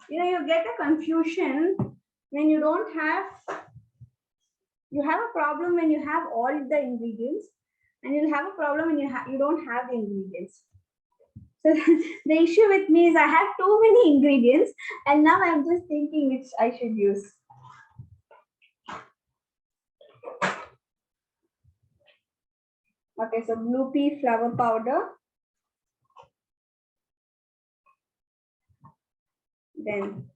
You get a confusion when you don't have, you have a problem when you have all the ingredients, and you'll have a problem when you don't have the ingredients. So the issue with me is I have too many ingredients, and now I'm just thinking which I should use. Okay, so blue pea flower powder. Then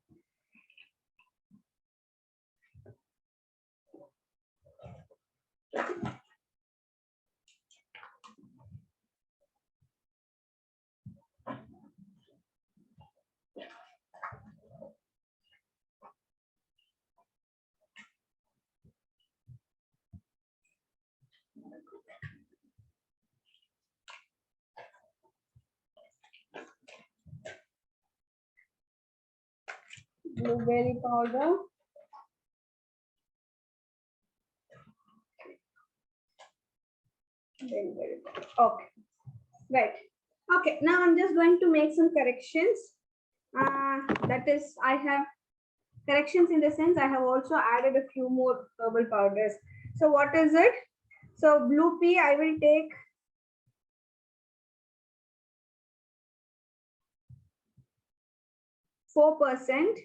blueberry powder. Okay, right. Okay, now I'm just going to make some corrections. That is, I have corrections in the sense I have also added a few more herbal powders. So what is it? So blue pea, I will take 4%.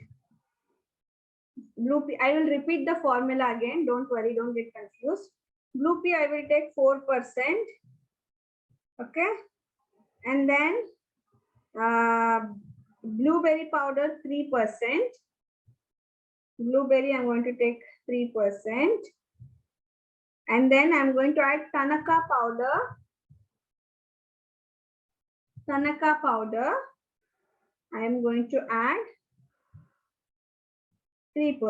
Blue pea, I will repeat the formula again. Don't worry, don't get confused. Blue pea, I will take 4%. Okay. And then blueberry powder, 3%. Blueberry, I'm going to take 3%. And then I'm going to add Tanaka powder. Tanaka powder, I am going to add 3%.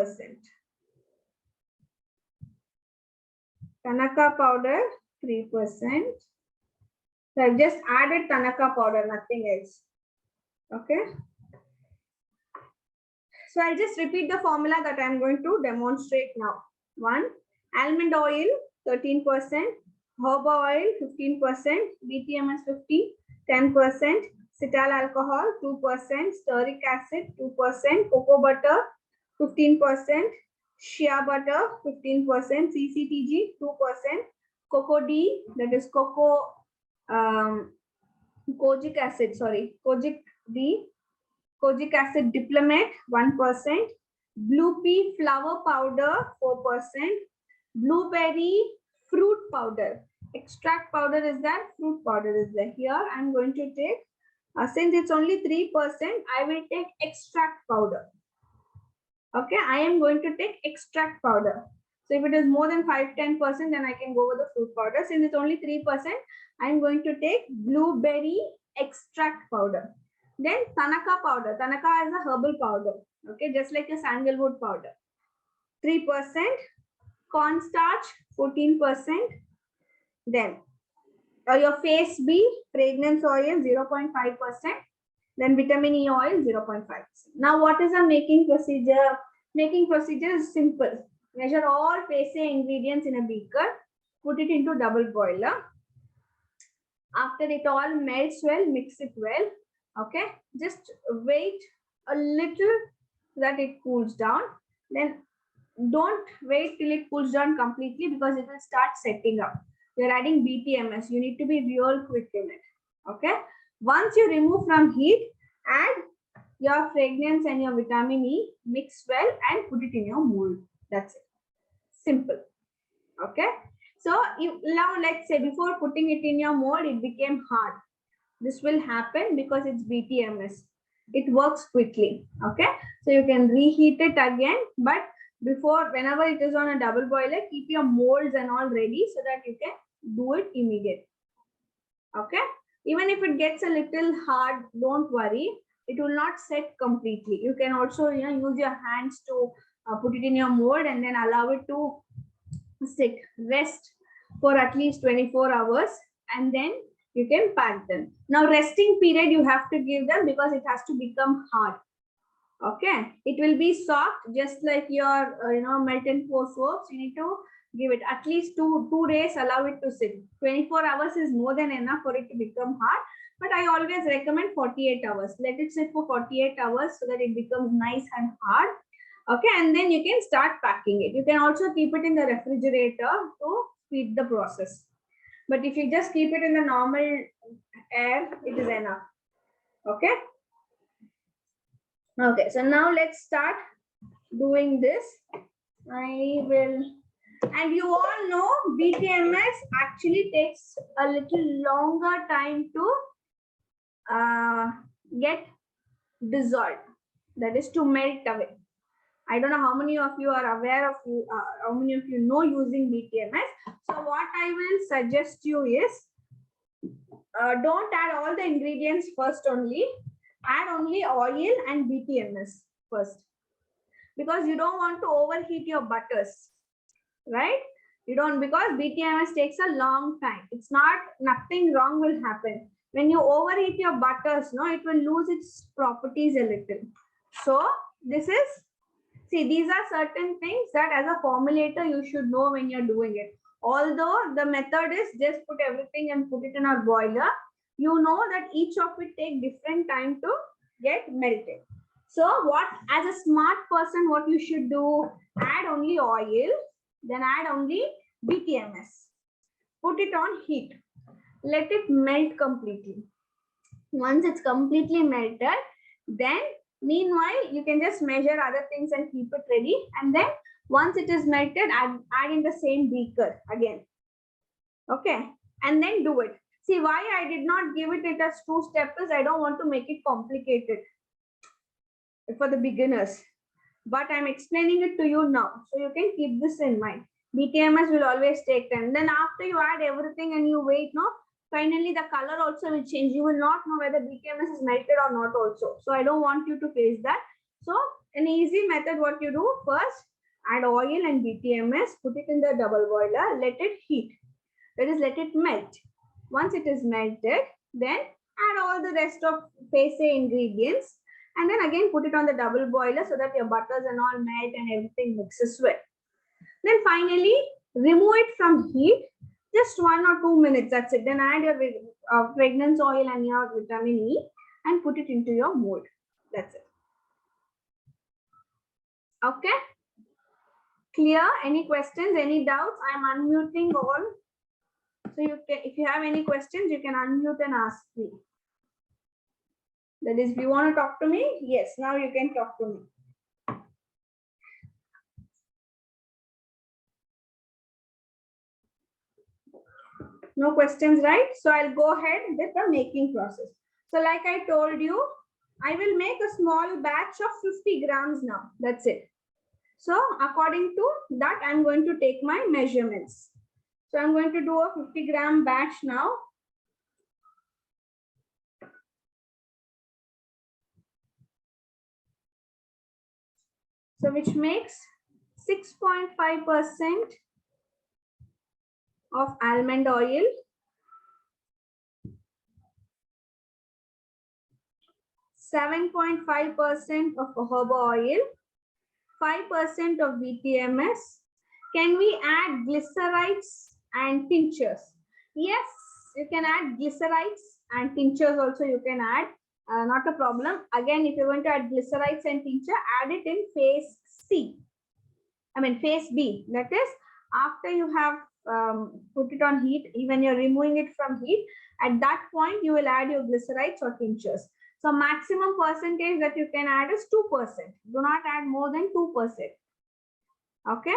Tanaka powder, 3%. So I've just added Tanaka powder, nothing else. Okay. So I'll just repeat the formula that I'm going to demonstrate now. 1. Almond oil, 13%. Herb oil, 15%. BTMS 50, 10%. Cetyl alcohol, 2%. Stearic acid, 2%. Cocoa butter, 15%. shea butter 15%, CCTG 2%, cocoa D, that is cocoa kojic acid, kojic D, kojic acid diplomate 1%, blue pea flower powder 4%, blueberry fruit powder. Extract powder is there, fruit powder is there. Here I'm going to take, since it's only 3%, I will take extract powder. Okay, I am going to take extract powder. So if it is more than 5-10%, then I can go with the fruit powder. Since it's only 3%, I'm going to take blueberry extract powder. Then Tanaka powder. Tanaka is a herbal powder. Okay, just like a sandalwood powder. 3%. Cornstarch 14%. Then your face B, fragrance oil 0.5%. Then vitamin E oil 0.5%. Now what is the making procedure? Making procedure is simple. Measure all face A ingredients in a beaker. Put it into double boiler. After it all melts well, mix it well. Okay. Just wait a little so that it cools down. Then don't wait till it cools down completely because it will start setting up. You're adding BTMS. You need to be real quick in it. Okay. Once you remove from heat, add your fragrance and your vitamin E, mix well and put it in your mold. That's it. Simple. Okay. So now let's say before putting it in your mold, it became hard. This will happen because it's BTMS. It works quickly. Okay. So you can reheat it again, but before, whenever it is on a double boiler, keep your molds and all ready so that you can do it immediately. Okay. Even if it gets a little hard, don't worry. It will not set completely. You can also use your hands to put it in your mold and then allow it to sit, rest for at least 24 hours and then you can pack them. Now resting period you have to give them because it has to become hard. Okay, it will be soft just like your melt and pour soaps. You need to give it at least two days, allow it to sit. 24 hours is more than enough for it to become hard, but I always recommend 48 hours. Let it sit for 48 hours so that it becomes nice and hard. Okay, and then you can start packing it. You can also keep it in the refrigerator to speed the process. But if you just keep it in the normal air, it is enough. Okay. Okay, so now let's start doing this. I will, and you all know BTMS actually takes a little longer time to get dissolved. That is to melt away. I don't know how many of you are aware of how many of you know using BTMS. So what I will suggest you is don't add all the ingredients first only. Add only oil and BTMS first. Because you don't want to overheat your butters. Right? You don't, because BTMS takes a long time. It's not, nothing wrong will happen. When you overheat your butters, it will lose its properties a little. So this is, see, these are certain things that as a formulator you should know when you're doing it. Although the method is just put everything and put it in a boiler, you know that each of it take different time to get melted. So what, as a smart person, what you should do, add only oil, then add only BTMS. Put it on heat. Let it melt completely. Once it's completely melted, then meanwhile, you can just measure other things and keep it ready. And then once it is melted, add in the same beaker again. Okay. And then do it. See, why I did not give it as 2 steps is I don't want to make it complicated for the beginners. But I'm explaining it to you now. So you can keep this in mind. BTMS will always take time. Then after you add everything and you wait, finally the color also will change. You will not know whether BTMS is melted or not also. So I don't want you to face that. So an easy method, what you do first, add oil and BTMS, put it in the double boiler, let it heat. That is, let it melt. Once it is melted, then add all the rest of face A ingredients and then again put it on the double boiler so that your butters and all melt and everything mixes well. Then finally remove it from heat, just 1 or 2 minutes, that's it. Then add your fragrance oil and your vitamin E and put it into your mold. That's it. Okay. Clear? Any questions, any doubts? I'm unmuting all. So you can, if you have any questions, you can unmute and ask me. That is, if you want to talk to me, yes, now you can talk to me. No questions, right? So I'll go ahead with the making process. So like I told you, I will make a small batch of 50 grams now. That's it. So according to that, I'm going to take my measurements. So I'm going to do a 50-gram batch now. So which makes 6.5% of almond oil, 7.5% of jojoba oil, 5% of BTMS. Can we add glycerides and tinctures? Yes, you can add glycerides and tinctures also you can add. Not a problem. Again, if you're going to add glycerides and tincture, add it in phase C. I mean phase B. That is, after you have put it on heat, even you're removing it from heat, at that point you will add your glycerides or tinctures. So maximum percentage that you can add is 2%. Do not add more than 2%. Okay.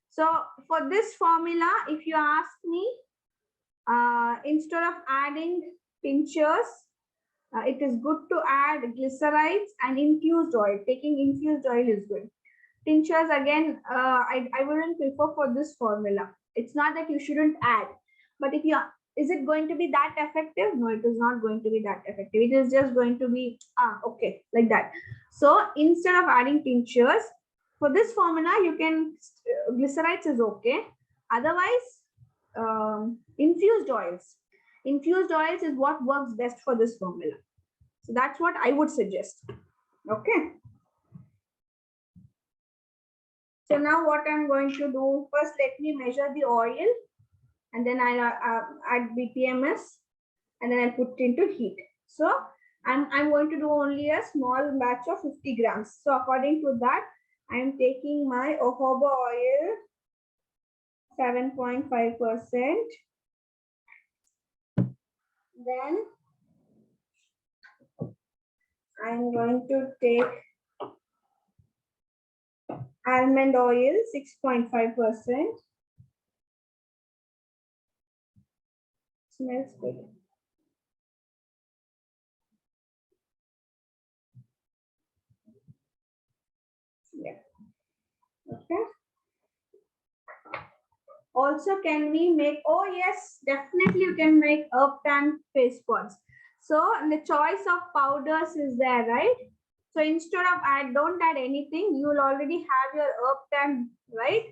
So for this formula, if you ask me, instead of adding tinctures, it is good to add glycerides and infused oil. Taking infused oil is good. Tinctures, again, I wouldn't prefer for this formula. It's not that you shouldn't add, but if you is it going to be that effective? No, it is not going to be that effective. It is just going to be okay, like that. So instead of adding tinctures, for this formula, you can glycerides is okay. Otherwise, infused oils. Infused oils is what works best for this formula. So that's what I would suggest. Okay. So now what I'm going to do, first let me measure the oil and then I'll add BTMS and then I'll put it into heat. So I'm going to do only a small batch of 50 grams. So according to that, I'm taking my jojoba oil, 7.5%. Then I'm going to take almond oil, 6.5%. Smells good. Yeah. Okay. Also, can we make, oh yes, definitely you can make herb tan face pods. So the choice of powders is there, right? So instead of don't add anything, you will already have your herb tan, right?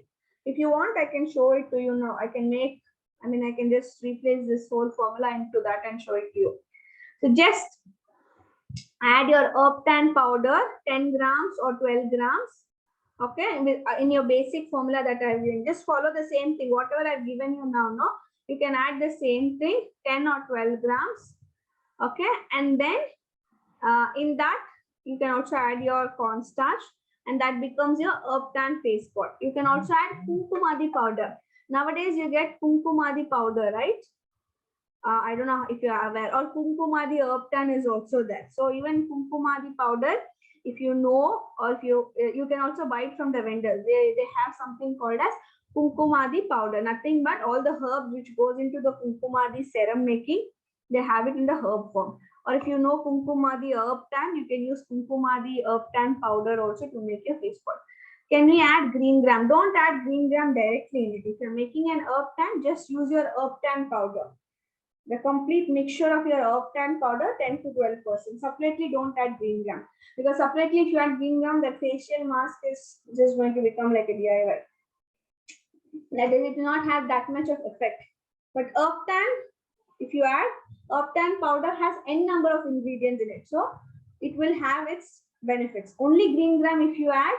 If you want, I can show it to you now. I can just replace this whole formula into that and show it to you. So just add your herb tan powder, 10 grams or 12 grams. Okay, in your basic formula that I've given, just follow the same thing. Whatever I've given you now, no, you can add the same thing, 10 or 12 grams. Okay, and then in that you can also add your cornstarch, and that becomes your herb tan face pot. You can also add kumkumadi powder. Nowadays you get kumkumadi powder, right? I don't know if you are aware, or kumkumadi herb tan is also there. So even kumkumadi powder, if you know, or if you can also buy it from the vendors. They have something called as kumkumadi powder, nothing but all the herbs which goes into the kumkumadi serum making, they have it in the herb form. Or if you know kumkumadi herb tan, you can use kumkumadi herb tan powder also to make your face pot. Can we add green gram? Don't add green gram directly in it. If you're making an herb tan, just use your herb tan powder. The complete mixture of your herb tan powder, 10 to 12%. Separately, don't add green gram. Because separately, if you add green gram, the facial mask is just going to become like a DIY. That is, it will not have that much of effect. But herb tan, if you add, herb tan powder has n number of ingredients in it. So it will have its benefits. Only green gram, if you add,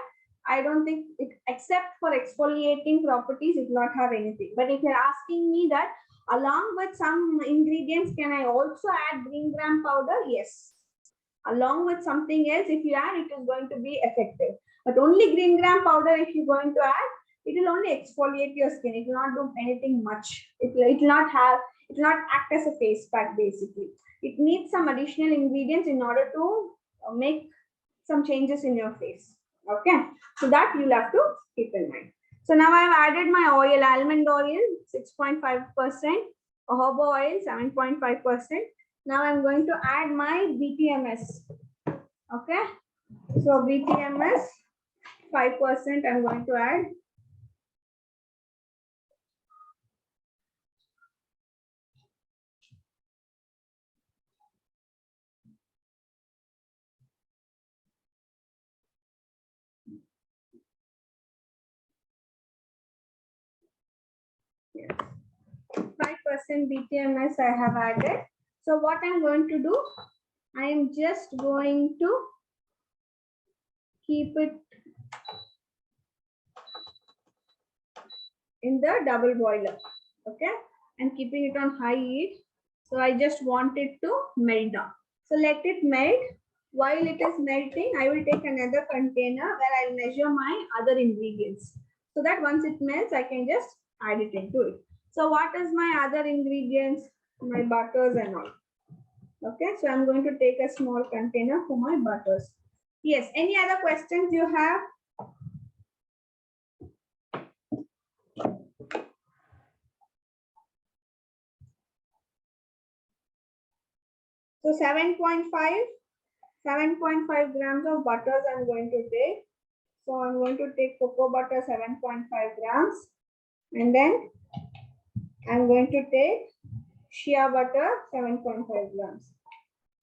I don't think it, except for exfoliating properties, it will not have anything. But if you're asking me that, along with some ingredients, can I also add green gram powder? Yes. along with something else, if you add, it is going to be effective. But only green gram powder, if you're going to add, it will only exfoliate your skin. It will not do anything much. It will not act as a face pack basically. It needs some additional ingredients in order to make some changes in your face. Okay, so that you'll have to keep in mind. So now I've added my oil, almond oil 6.5%, jojoba oil 7.5%. Now I'm going to add my BTMS. Okay, so BTMS 5% I'm going to add. Yes. 5% BTMS I have added. So what I'm going to do, I am just going to keep it in the double boiler. Okay, and keeping it on high heat. So I just want it to melt down. So let it melt. While it is melting, I will take another container where I'll measure my other ingredients, so that once it melts, I can just add it into it. So what is my other ingredients? My butters and all. Okay, so I'm going to take a small container for my butters. Yes, any other questions you have? So 7.5 grams of butters I'm going to take. So I'm going to take cocoa butter 7.5 grams, and then I'm going to take shea butter 7.5 grams.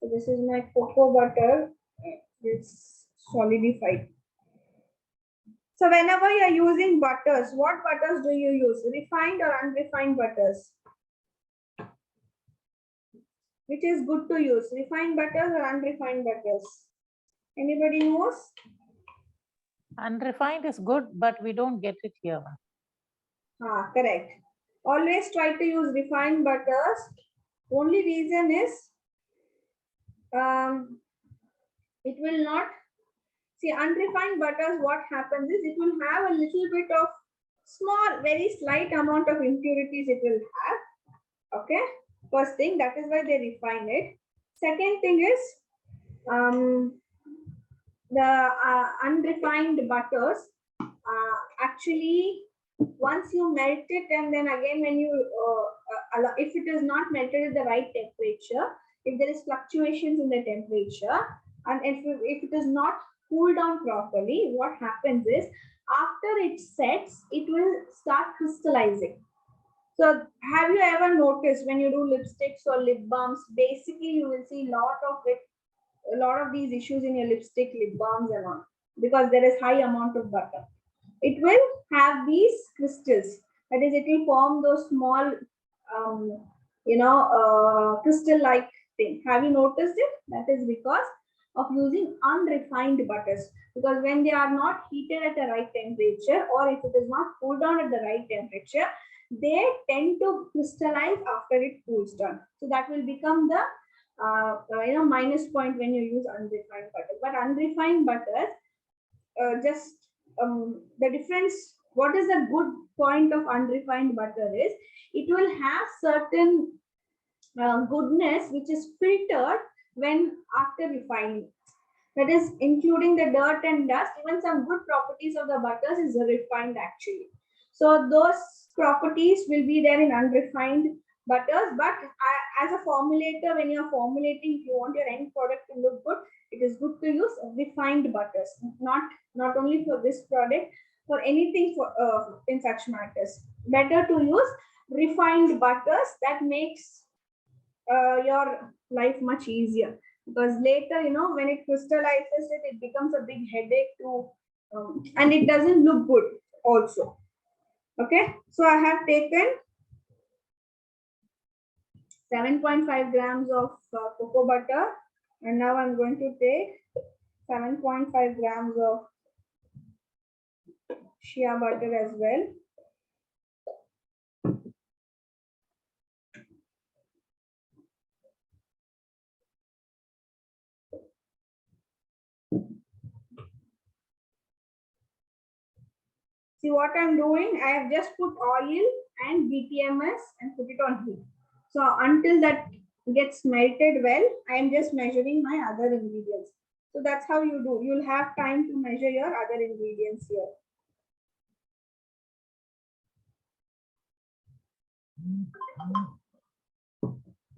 So this is my cocoa butter. It's solidified. So whenever you're using butters, what butters do you use? Refined or unrefined butters? Which is good to use? Refined butters or unrefined butters? Anybody knows? Unrefined is good, but we don't get it here. Correct. Always try to use refined butters. Only reason is it will not, see, unrefined butters, what happens is it will have a little bit of small, very slight amount of impurities it will have. Okay, first thing, that is why they refine it. Second thing is the unrefined butters actually, once you melt it, and then again when you if it is not melted at the right temperature, if there is fluctuations in the temperature, and if it is not cooled down properly, what happens is after it sets, it will start crystallizing. So have you ever noticed when you do lipsticks or lip balms, basically you will see a lot of these issues in your lipstick, lip balms and all, because there is high amount of butter. It will have these crystals. That is, it will form those small, crystal-like thing. Have you noticed it? That is because of using unrefined butters. Because when they are not heated at the right temperature, or if it is not cooled down at the right temperature, they tend to crystallize after it cools down. So that will become the minus point when you use unrefined butter. But unrefined butters, the difference, what is the good point of unrefined butter is it will have certain goodness which is filtered when after refining. That is including the dirt and dust. Even some good properties of the butters is refined actually. So those properties will be there in unrefined butters. But as a formulator, when you are formulating, if you want your end product to look good, it is good to use refined butters. Not only for this product, for anything for in such matters. Better to use refined butters. That makes your life much easier, because later, when it crystallizes, it becomes a big headache to and it doesn't look good also. Okay, so I have taken 7.5 grams of cocoa butter, and now I'm going to take 7.5 grams of shea butter as well. See what I'm doing? I have just put oil and BTMS and put it on heat. So until that gets melted well, I am just measuring my other ingredients. So that's how you do. You'll have time to measure your other ingredients here.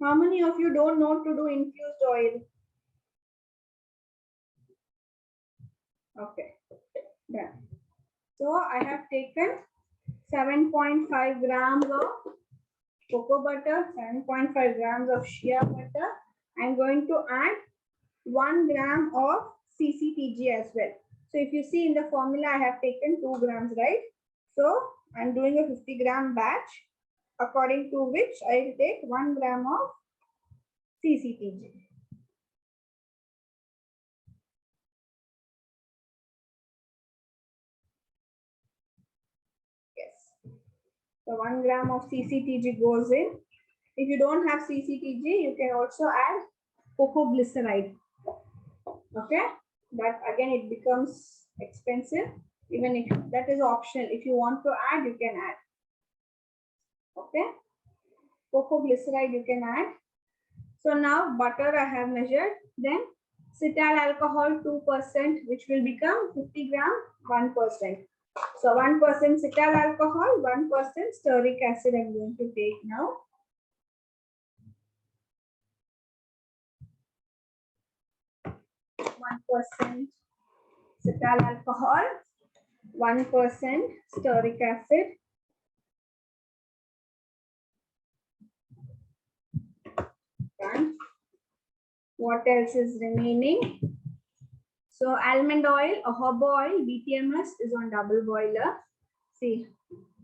How many of you don't know to do infused oil? Okay, done. So I have taken 7.5 grams of cocoa butter, 7.5 grams of shea butter. I'm going to add 1 gram of CCTG as well. So if you see in the formula, I have taken 2 grams, right? So I'm doing a 50-gram batch, according to which I will take 1 gram of CCTG. Yes. So 1 gram of CCTG goes in. If you don't have CCTG, you can also add cocoa glyceride. Okay, but again it becomes expensive. Even if that is optional, if you want to add, you can add. Okay, cocoa glyceride you can add. So now butter I have measured. Then cetyl alcohol 2%, which will become 50 gram 1%. So 1% cetyl alcohol, 1% stearic acid I'm going to take now. 1% cetyl alcohol, 1% stearic acid. Done. What else is remaining? So almond oil, jojoba oil, BTMS is on double boiler. See,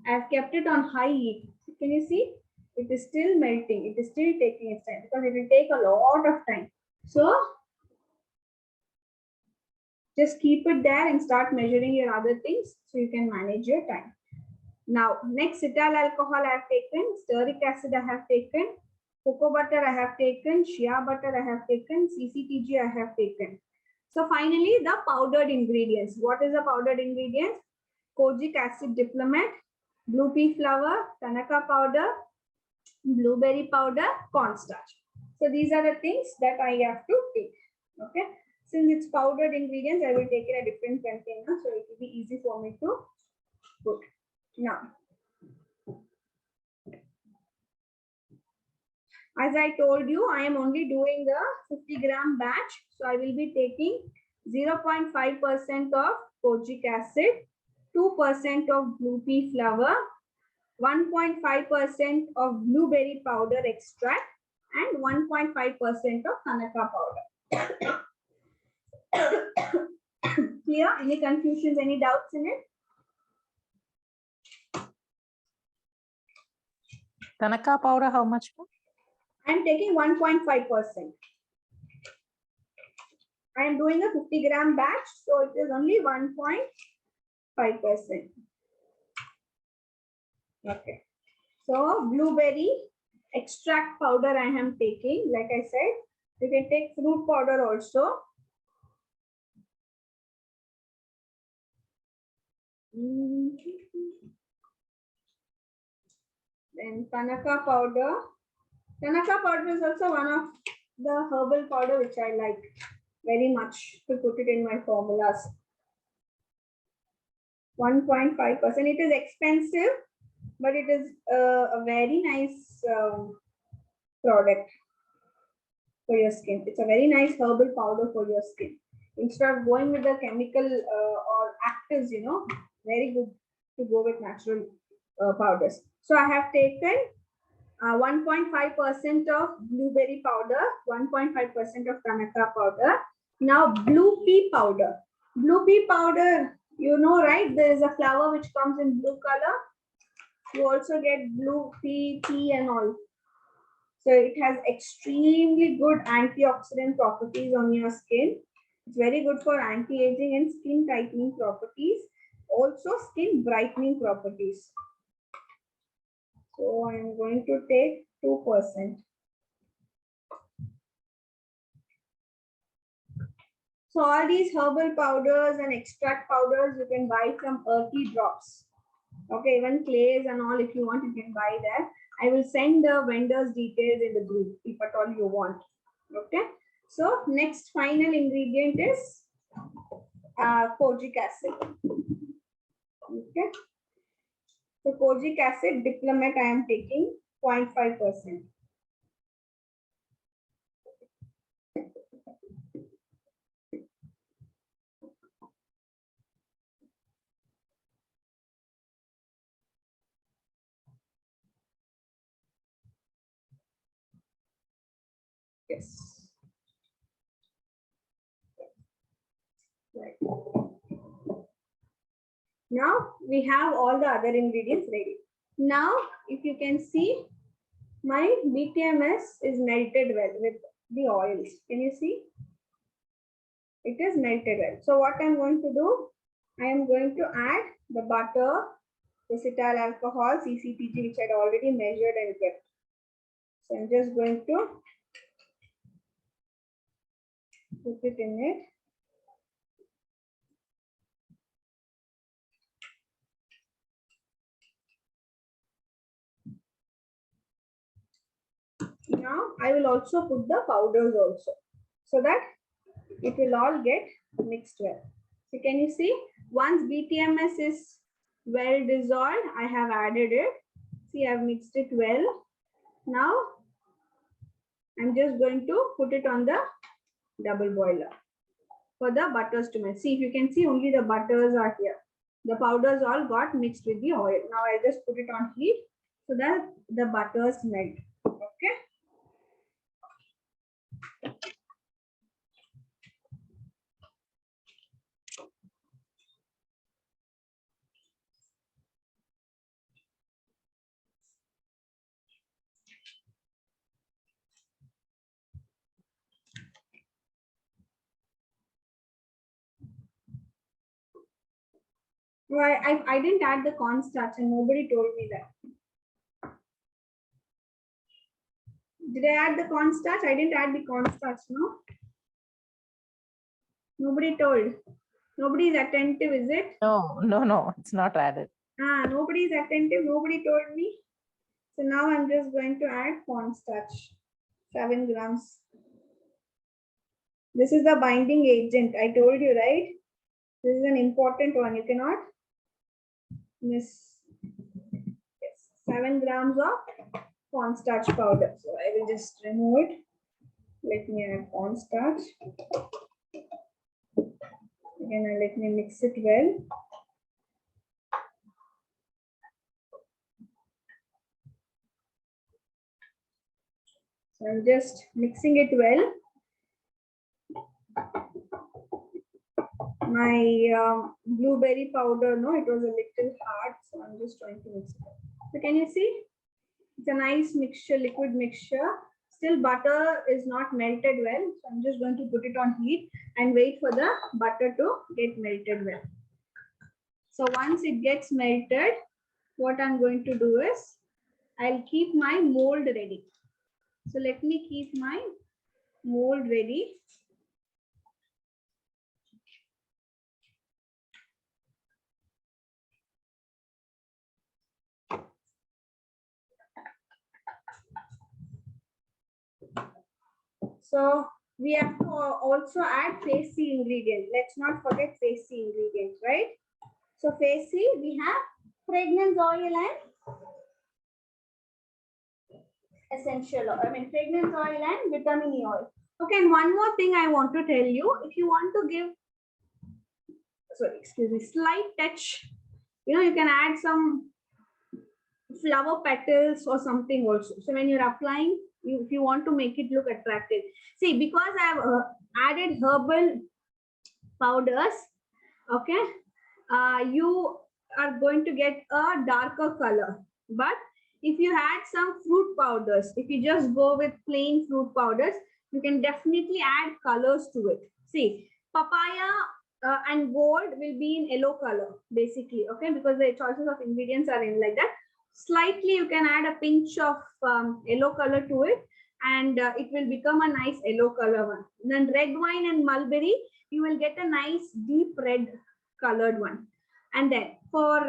I have kept it on high heat. Can you see? It is still melting. It is still taking its time because it will take a lot of time. So just keep it there and start measuring your other things so you can manage your time. Now, next cetyl alcohol I have taken, stearic acid I have taken, cocoa butter I have taken, shea butter I have taken, CCTG I have taken. So finally, the powdered ingredients. What is the powdered ingredients? Kojic acid diplomat, blue pea flour, Tanaka powder, blueberry powder, cornstarch. So these are the things that I have to take. Okay. Since it's powdered ingredients, I will take it a different container so it will be easy for me to put. Now, as I told you, I am only doing the 50-gram batch. So I will be taking 0.5% of kojic acid, 2% of blue pea flour, 1.5% of blueberry powder extract, and 1.5% of Tanaka powder. Clear? Any confusions, any doubts in it? Tanaka powder, how much? I am taking 1.5%. I am doing a 50-gram batch, so it is only 1.5%. Okay. So blueberry extract powder I am taking. Like I said, you can take fruit powder also. Then Tanaka powder. Tanaka powder is also one of the herbal powder which I like very much to put it in my formulas. 1.5%. It is expensive, but it is a very nice product for your skin. It's a very nice herbal powder for your skin. Instead of going with the chemical or actives, very good to go with natural powders. So I have taken 1.5% of blueberry powder, 1.5% of Tanaka powder. Now blue pea powder. Blue pea powder, right? There is a flower which comes in blue color. You also get blue pea, tea and all. So it has extremely good antioxidant properties on your skin. It's very good for anti-aging and skin tightening properties. Also skin brightening properties. So I am going to take 2%. So all these herbal powders and extract powders you can buy from Earthy Drops. Okay, even clays and all, if you want, you can buy there. I will send the vendors details in the group if at all you want. Okay. So next final ingredient is kojic acid. Okay. So kojic acid diplomat I am taking 0.5%. Yes. Right. Now we have all the other ingredients ready. Now, if you can see, my BTMS is melted well with the oils. Can you see? It is melted well. So what I'm going to do, I am going to add the butter, acetyl alcohol, CCTG, which I had already measured and kept. So I'm just going to put it in it. Now I will also put the powders also, so that it will all get mixed well. So can you see, once BTMS is well dissolved, I have added it. See, I've mixed it well. Now I'm just going to put it on the double boiler for the butters to melt. See, if you can see, only the butters are here. The powders all got mixed with the oil. Now I just put it on heat so that the butters melt. Okay. No, I didn't add the cornstarch and nobody told me that. Did I add the cornstarch? I didn't add the cornstarch, no? Nobody told. Nobody is attentive, is it? No, it's not added. Nobody is attentive. Nobody told me. So now I'm just going to add cornstarch, 7 grams. This is the binding agent. I told you, right? This is an important one. You cannot miss. Yes, 7 grams of cornstarch powder. So I will just remove it. Let me add cornstarch. Again, let me mix it well. So I'm just mixing it well. My blueberry powder, no, it was a little hard, so I'm just trying to mix it up. So can you see? It's a nice mixture, liquid mixture. Still butter is not melted well, so I'm just going to put it on heat and wait for the butter to get melted well. So once it gets melted, what I'm going to do is I'll keep my mold ready. So let me keep my mold ready. So we have to also add phase C ingredient. Let's not forget phase C ingredients, right? So phase C, we have fragrance oil and essential oil. Fragrance oil and vitamin E oil. Okay, and one more thing I want to tell you. If you want to give, slight touch, you can add some flower petals or something also. So when you're applying, if you want to make it look attractive. See, because I have added herbal powders, okay, you are going to get a darker color. But if you add some fruit powders, if you just go with plain fruit powders, you can definitely add colors to it. See, papaya and gold will be in yellow color, basically, okay, because the choices of ingredients are in like that. Slightly, you can add a pinch of yellow color to it, and it will become a nice yellow color one. Then red wine and mulberry, you will get a nice deep red colored one. And then for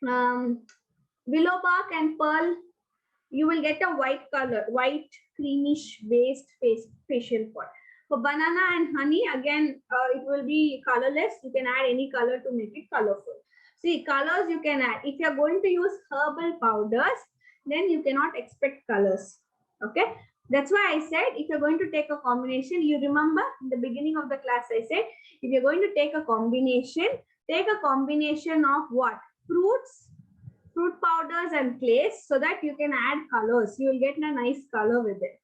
willow bark and pearl, you will get a white color, white creamish based facial pot. For banana and honey, again, it will be colorless. You can add any color to make it colorful. See, colors you can add. If you're going to use herbal powders, then you cannot expect colors. Okay. That's why I said, if you're going to take a combination, you remember in the beginning of the class, I said, if you're going to take a combination of what? Fruit powders and clays, so that you can add colors. You will get a nice color with it.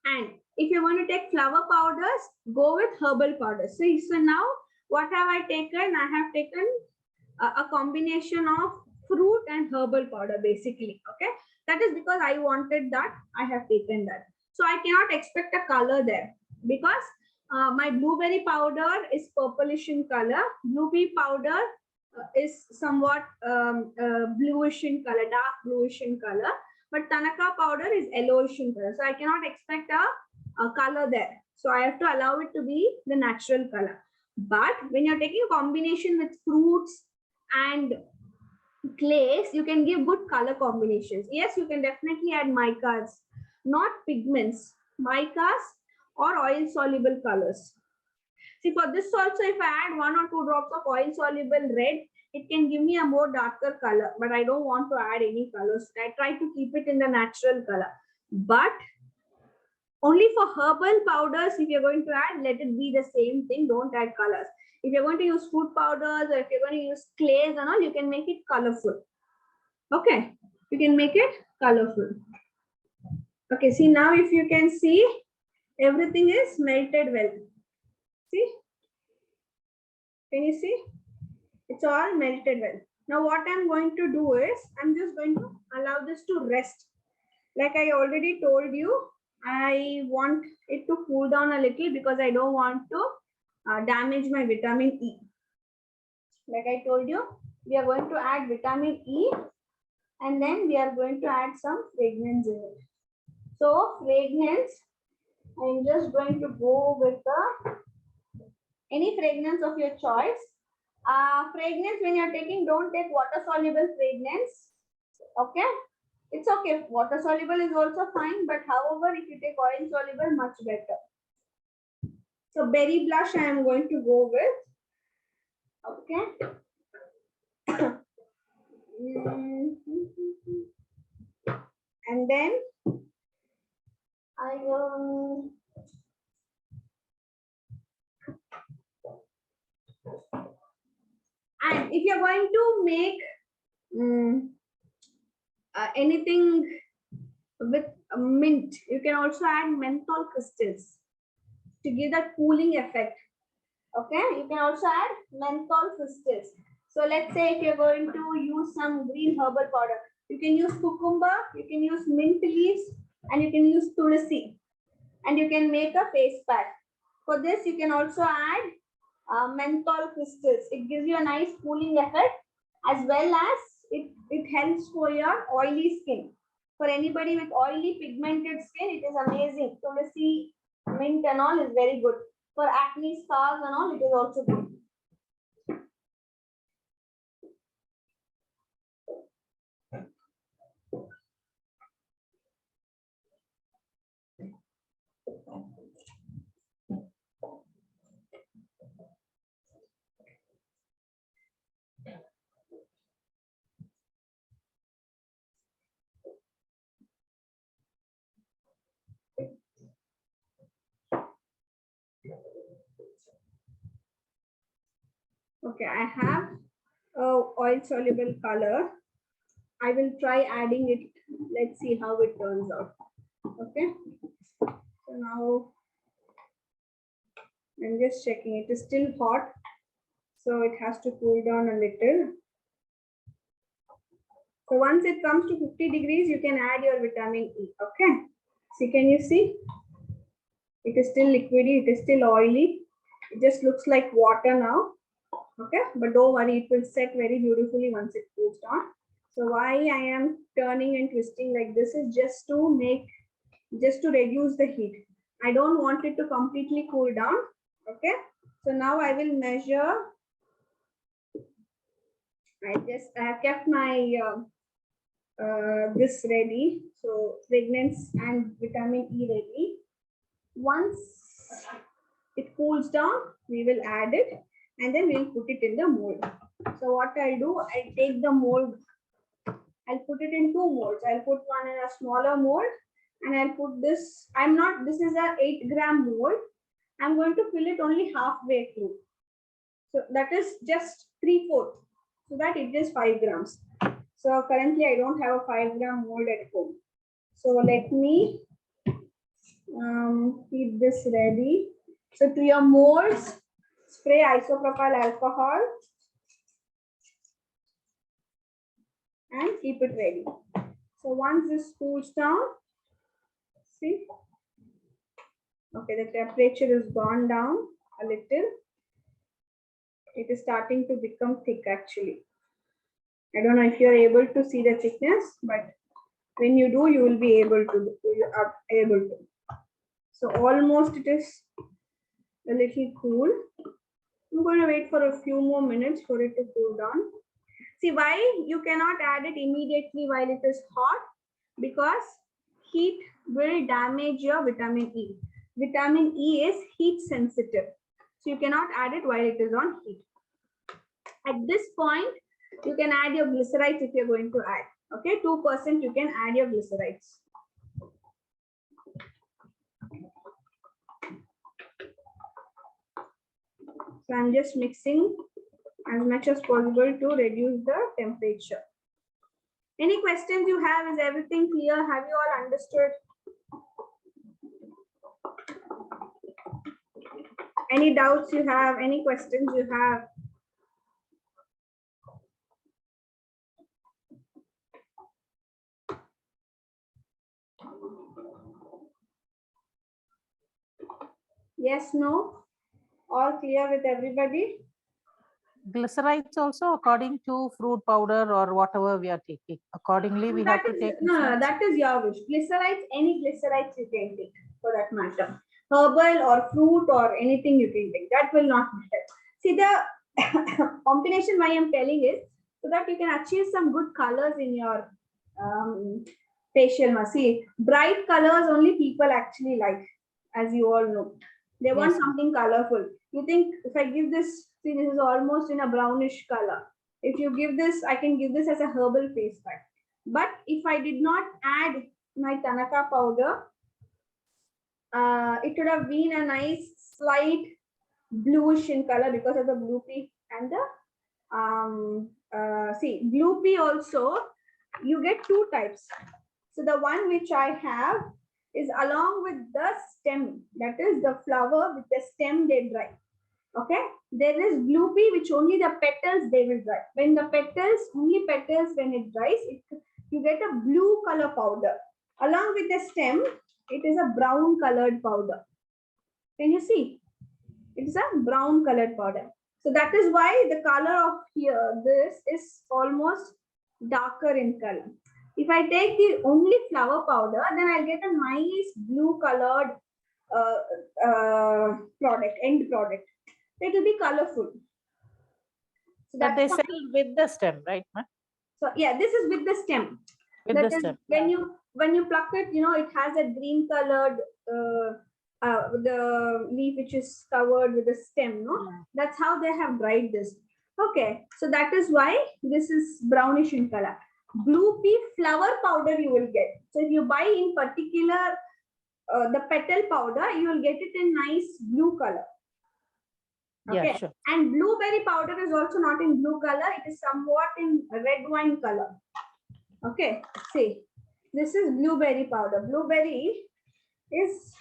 And if you want to take flower powders, go with herbal powders. So now what have I taken? I have taken a combination of fruit and herbal powder basically. Okay, that is because I wanted that. I have taken that. So I cannot expect a color there, because my blueberry powder is purplish in color. Blueberry powder is somewhat bluish in color, dark bluish in color. But Tanaka powder is yellowish in color. So I cannot expect a color there. So I have to allow it to be the natural color. But when you're taking a combination with fruits and clays, you can give good color combinations. Yes, you can definitely add micas, not pigments, micas or oil soluble colors. See, for this also, if I add 1 or 2 drops of oil soluble red, it can give me a more darker color, but I don't want to add any colors. I try to keep it in the natural color. But only for herbal powders, if you're going to add, let it be the same thing. Don't add colors. If you're going to use fruit powders, or if you're going to use clays and all, you can make it colorful. Okay, you can make it colorful. Okay, see, now if you can see, everything is melted well. See? Can you see? It's all melted well. Now what I'm going to do is, I'm just going to allow this to rest. Like I already told you, I want it to cool down a little because I don't want to damage my vitamin E. Like I told you, we are going to add vitamin E, and then we are going to add some fragrance in it. So fragrance, I'm just going to go with any fragrance of your choice. Fragrance, when you're taking, don't take water soluble fragrance. Okay, it's okay. Water soluble is also fine, but however, if you take oil soluble, much better. So berry blush, I am going to go with. Okay. And then I will. And if you're going to make anything with mint, you can also add menthol crystals to give that cooling effect. Okay, you can also add menthol crystals. So let's say if you're going to use some green herbal powder, you can use cucumber, you can use mint leaves, and you can use tulsi, and you can make a face pack. For this, you can also add menthol crystals. It gives you a nice cooling effect, as well as it helps for your oily skin. For anybody with oily pigmented skin, it is amazing. Tulsi, mint and all is very good. For acne scars and all, it is also good. Okay, I have oil soluble color. I will try adding it. Let's see how it turns out. Okay. So now I'm just checking. It is still hot, so it has to cool down a little. So once it comes to 50 degrees, you can add your vitamin E. Okay. See, can you see? It is still liquidy. It is still oily. It just looks like water now. Okay, but don't worry, it will set very beautifully once it cools down. So why I am turning and twisting like this is just to reduce the heat. I don't want it to completely cool down. Okay, so now I will measure I have kept my this ready. So fragrance and vitamin E ready. Once it cools down, we will add it and then we'll put it in the mold. So what I'll do, I'll take the mold, I'll put it in two molds. I'll put one in a smaller mold and I'll put this, this is a 8-gram mold. I'm going to fill it only halfway through. So that is just 3/4. So that it is 5 grams. So currently I don't have a 5-gram mold at home. So let me keep this ready. So to your molds, spray isopropyl alcohol and keep it ready. So once this cools down, see, okay, the temperature has gone down a little. It is starting to become thick actually. I don't know if you're able to see the thickness, but when you do, you will be able to. So almost it is a little cool. I'm going to wait for a few more minutes for it to cool down. See why you cannot add it immediately while it is hot? Because heat will damage your vitamin E. Vitamin E is heat sensitive. So you cannot add it while it is on heat. At this point, you can add your glycerides if you're going to add. Okay, 2% you can add your glycerides. So I'm just mixing as much as possible to reduce the temperature. Any questions you have? Is everything clear? Have you all understood? Any doubts you have? Any questions you have? Yes, no? All clear with everybody? Glycerides also according to fruit powder or whatever we are taking. Accordingly, we have to take. No, that is your wish. Glycerides, any glycerides you can take for that matter. Herbal or fruit or anything you can take. That will not matter. See, the combination why I'm telling is so that you can achieve some good colors in your facial mask. See, bright colors only people actually like, as you all know. They want something colorful. You think if I give this, see, this is almost in a brownish color. If you give this, I can give this as a herbal face pack. But if I did not add my Tanaka powder, it would have been a nice slight bluish in color because of the blue pea and the see, blue pea also, you get two types. So the one which I have is along with the stem, that is the flower with the stem they dry. Okay, there is blue pea which only the petals they will dry. When the petals, only petals when it dries, you get a blue color powder. Along with the stem, it is a brown colored powder. Can you see? It is a brown colored powder. So that is why the color of here, this is almost darker in color. If I take the only flower powder, then I'll get a nice blue colored product, end product. It will be colorful. So that they sell with the stem, right? So yeah, this is with the stem. With that the is, stem. When you pluck it, it has a green colored the leaf which is covered with the stem. No, that's how they have dried this. Okay, so that is why this is brownish in color. Blue pea flower powder you will get. So if you buy in particular the petal powder, you will get it in nice blue color. Okay. Yeah, sure. And blueberry powder is also not in blue color. It is somewhat in red wine color. Okay. See, this is blueberry powder. Blueberry is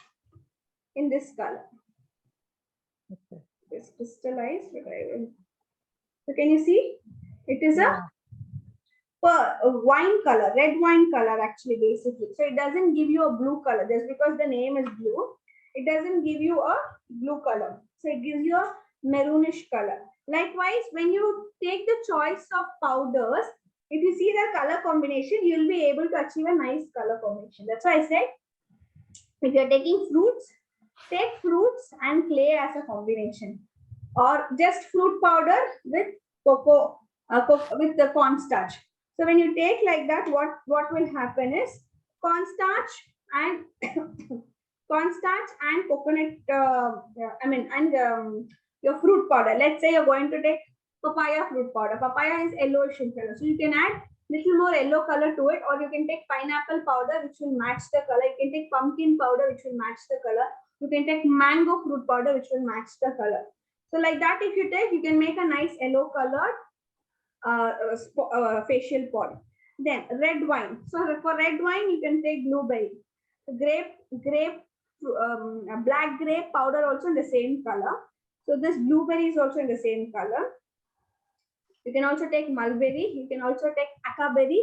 in this color. Okay. It's crystallized, but I will. So can you see? It is a wine color, red wine color actually basically. So it doesn't give you a blue color just because the name is blue. It doesn't give you a blue color. So it gives you a maroonish color. Likewise, when you take the choice of powders, if you see the color combination, you'll be able to achieve a nice color combination. That's why I said, if you're taking fruits, take fruits and clay as a combination, or just fruit powder with cocoa with the cornstarch. So when you take like that, what will happen is cornstarch and cornstarch and coconut. Your fruit powder. Let's say you're going to take papaya fruit powder. Papaya is yellowish in color, so you can add little more yellow color to it, or you can take pineapple powder, which will match the color. You can take pumpkin powder, which will match the color. You can take mango fruit powder, which will match the color. So like that, if you take, you can make a nice yellow colored facial pod. Then red wine. So for red wine, you can take blueberry, grape, black grape powder also in the same color. So this blueberry is also in the same color. You can also take mulberry. You can also take akaberry.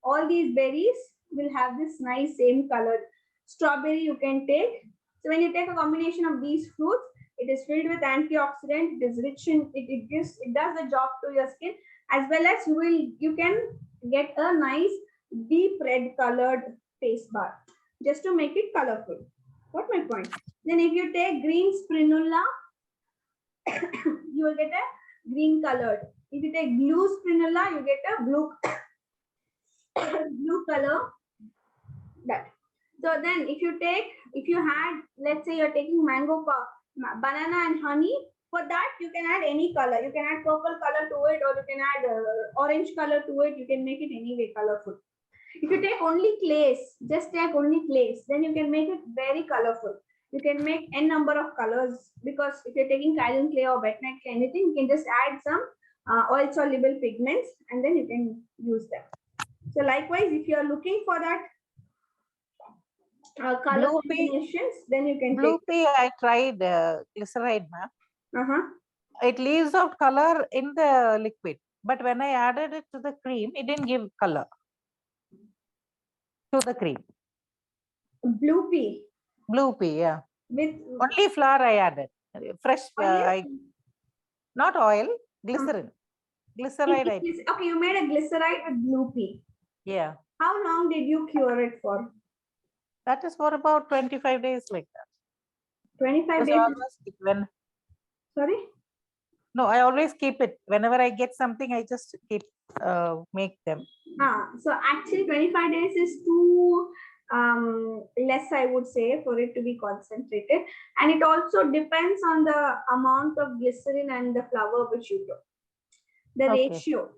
All these berries will have this nice same color. Strawberry you can take. So when you take a combination of these fruits, it is filled with antioxidant. It is rich in it does the job to your skin, as well as you can get a nice deep red colored face bar just to make it colorful. What my point? Then if you take green spinula, you will get a green colored. If you take blue spinula, you get a blue blue color. That. So then if you had, let's say you're taking mango, banana and honey, for that you can add any color. You can add purple color to it, or you can add orange color to it. You can make it any way colorful. If you take only clays, just take only clays, then you can make it very colorful. You can make n number of colors, because if you're taking kaolin clay or bentonite clay, anything, you can just add some oil soluble pigments and then you can use them. So likewise, if you are looking for that color combinations, then you can blue pea I tried glyceride, ma'am. It leaves out color in the liquid, but when I added it to the cream, it didn't give color to the cream. Blue pea. Blue pea, yeah. With only flour I added. Fresh, not oil, glycerin. Glyceride. Okay, you made a glyceride with blue pea. Yeah. How long did you cure it for? That is for about 25 days like that. 25 days? When... Sorry? No, I always keep it. Whenever I get something, I just keep, make them. So actually 25 days is too less, I would say, for it to be concentrated. And it also depends on the amount of glycerin and the flour which you took. The ratio.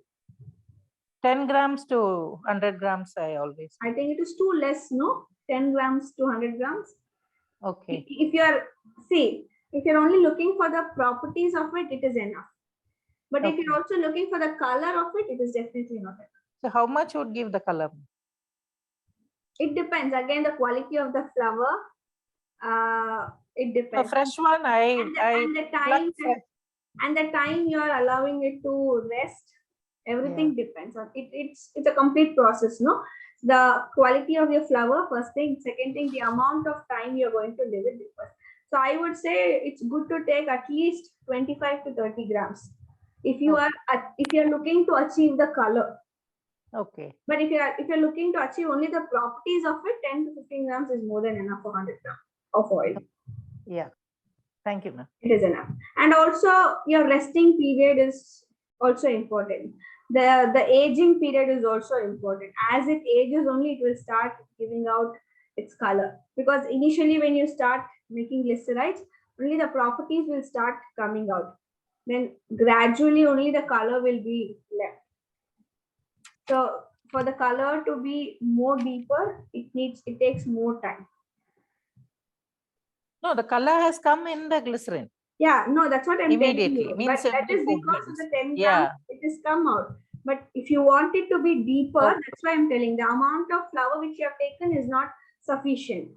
10 grams to 100 grams, I always. I think it is too less, no? 10 grams to 100 grams. Okay. If you're only looking for the properties of it, it is enough. But if you're also looking for the color of it, it is definitely not enough. So how much would give the color? It depends. Again, the quality of the flower. It depends. The fresh one, and the time you are allowing it to rest. Everything depends on it. It's a complete process, no? The quality of your flower, first thing. Second thing, the amount of time you're going to leave it differs. So I would say it's good to take at least 25 to 30 grams. If you are looking to achieve the color. Okay. But if you're looking to achieve only the properties of it, 10 to 15 grams is more than enough for 100 grams of oil. Yeah. Thank you, ma'am. It is enough. And also your resting period is also important. The aging period is also important. As it ages only, it will start giving out its color. Because initially when you start making glycerides, only the properties will start coming out. Then gradually only the color will be left. So for the color to be more deeper, it takes more time. No, the color has come in the glycerin. Yeah, no, that's what I'm immediately telling you. But that is because of the 10 grams, it has come out. But if you want it to be deeper, that's why I'm telling the amount of flour which you have taken is not sufficient.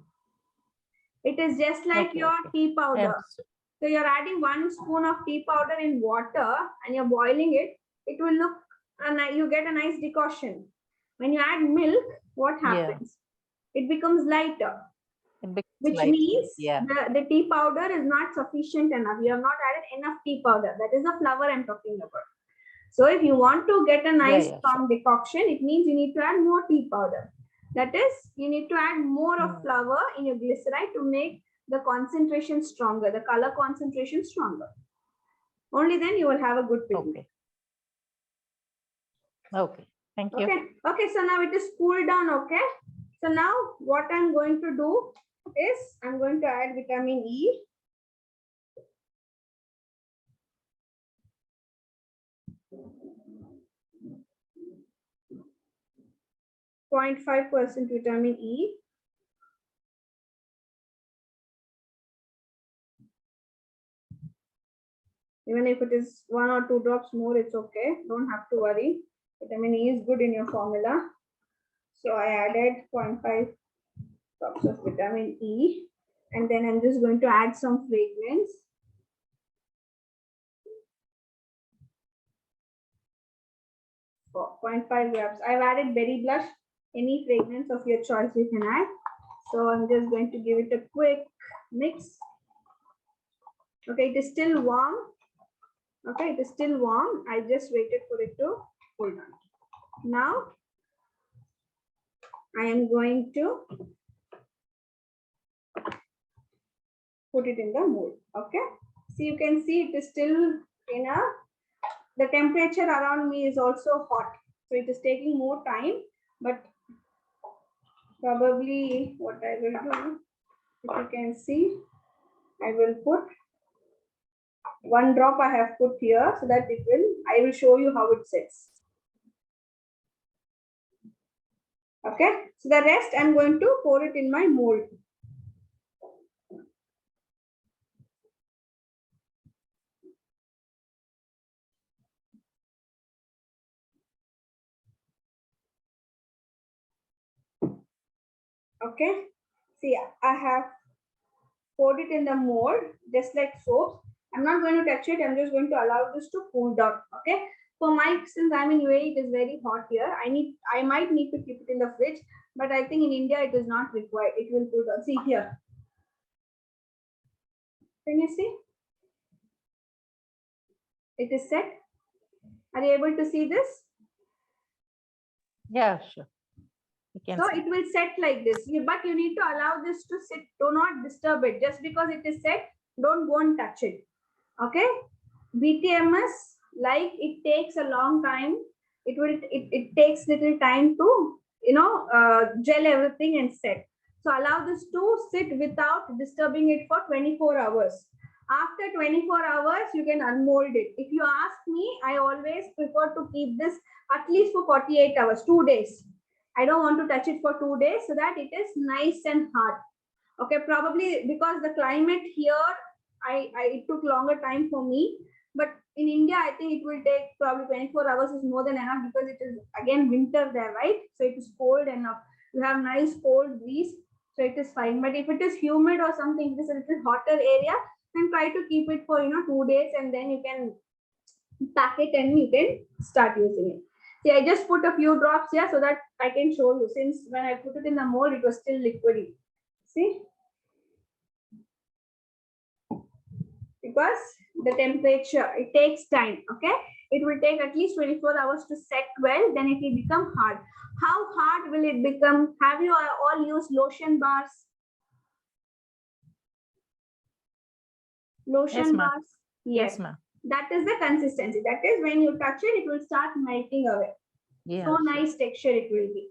It is just like your tea powder. So you're adding 1 spoon of tea powder in water and you're boiling it. It will look, and you get a nice decoction. When you add milk, what happens? It becomes lighter. Which means the tea powder is not sufficient enough. You have not added enough tea powder. That is the flour I'm talking about. So if you want to get a nice strong decoction, it means you need to add more tea powder. That is, you need to add more of flour in your glyceride to make the concentration stronger, the color concentration stronger. Only then you will have a good pigment. Okay. Thank you. Okay. Okay. So now it is cooled down. Okay. So now what I'm going to do is I'm going to add vitamin E. .5% vitamin E. Even if it is 1 or 2 drops more, it's okay. Don't have to worry. Vitamin E is good in your formula. So I added 0.5 drops of vitamin E. And then I'm just going to add some fragrance. 0.5 grams. I've added berry blush. Any fragrance of your choice you can add. So I'm just going to give it a quick mix. Okay, it is still warm. Okay, it is still warm. I just waited for it to cool down. Now I am going to put it in the mold. Okay, so you can see it is still in a, the temperature around me is also hot, so it is taking more time, but probably what I will do, if you can see, I will put 1 drop I have put here so that it will, I will show you how it sets. Okay, so the rest I'm going to pour it in my mold. Okay, see, I have poured it in the mold just like so. I'm not going to touch it. I'm just going to allow this to cool down. Okay. For my, since I'm in UAE, it is very hot here. I might need to keep it in the fridge, but I think in India it is not required. It will cool down. See here. Can you see? It is set. Are you able to see this? Yeah, sure. So it will set like this, but you need to allow this to sit. Do not disturb it. Just because it is set, don't go and touch it. Okay. BTMS, like it takes a long time. It takes little time to gel everything and set. So allow this to sit without disturbing it for 24 hours. After 24 hours, you can unmold it. If you ask me, I always prefer to keep this at least for 48 hours, 2 days. I don't want to touch it for 2 days so that it is nice and hard. Okay, probably because the climate here, it took longer time for me. But in India, I think it will take probably 24 hours is more than enough because it is again winter there, right? So it is cold enough. You have nice cold breeze, so it is fine. But if it is humid or something, it is a little hotter area, then try to keep it for 2 days and then you can pack it and you can start using it. See, I just put a few drops here so that I can show you. Since when I put it in the mold, it was still liquidy. See? Because the temperature, it takes time, okay? It will take at least 24 hours to set well, then it will become hard. How hard will it become? Have you all used lotion bars? Lotion bars? Yes, ma'am. That is the consistency. That is when you touch it, it will start melting away. Yeah, so nice texture it will be.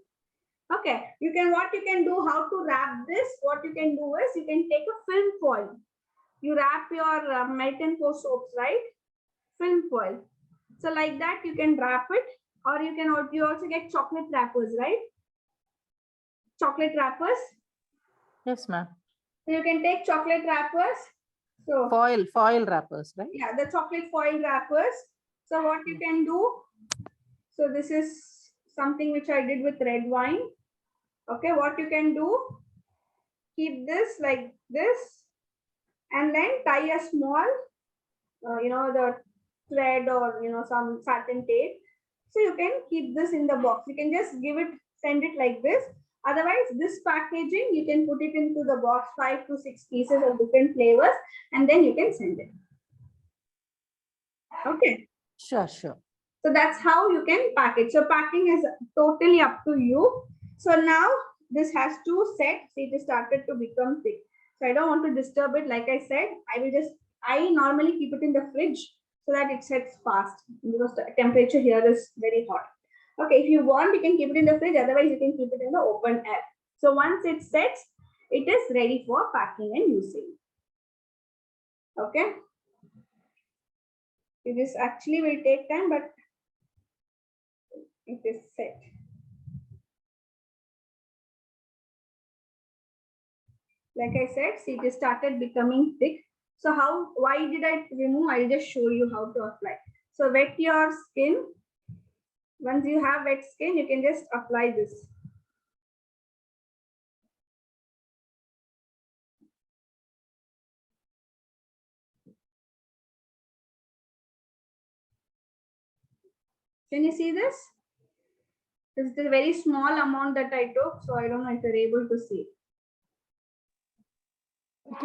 Okay, what you can do, how to wrap this, what you can do is you can take a film foil. You wrap your melt and pour soaps, right? Film foil. So like that you can wrap it, or you also get chocolate wrappers, right? Chocolate wrappers. Yes, ma'am. So you can take chocolate wrappers. So foil wrappers, right? Yeah, the chocolate foil wrappers. So what you can do, so this is something which I did with red wine. Okay, what you can do, keep this like this and then tie a small, the thread or, some satin tape. So you can keep this in the box. You can just send it like this. Otherwise, this packaging, you can put it into the box, 5 to 6 pieces of different flavors, and then you can send it. Okay. Sure. So that's how you can pack it. So packing is totally up to you. So now this has to set. See, it started to become thick. So I don't want to disturb it. Like I said, I normally keep it in the fridge so that it sets fast because the temperature here is very hot. Okay, if you want, you can keep it in the fridge. Otherwise, you can keep it in the open air. So once it sets, it is ready for packing and using. Okay. This actually will take time, but it is set. Like I said, see, it started becoming thick. So why did I remove? I'll just show you how to apply. So wet your skin. Once you have wet skin, you can just apply this. Can you see this? This is a very small amount that I took, so I don't know if you're able to see. We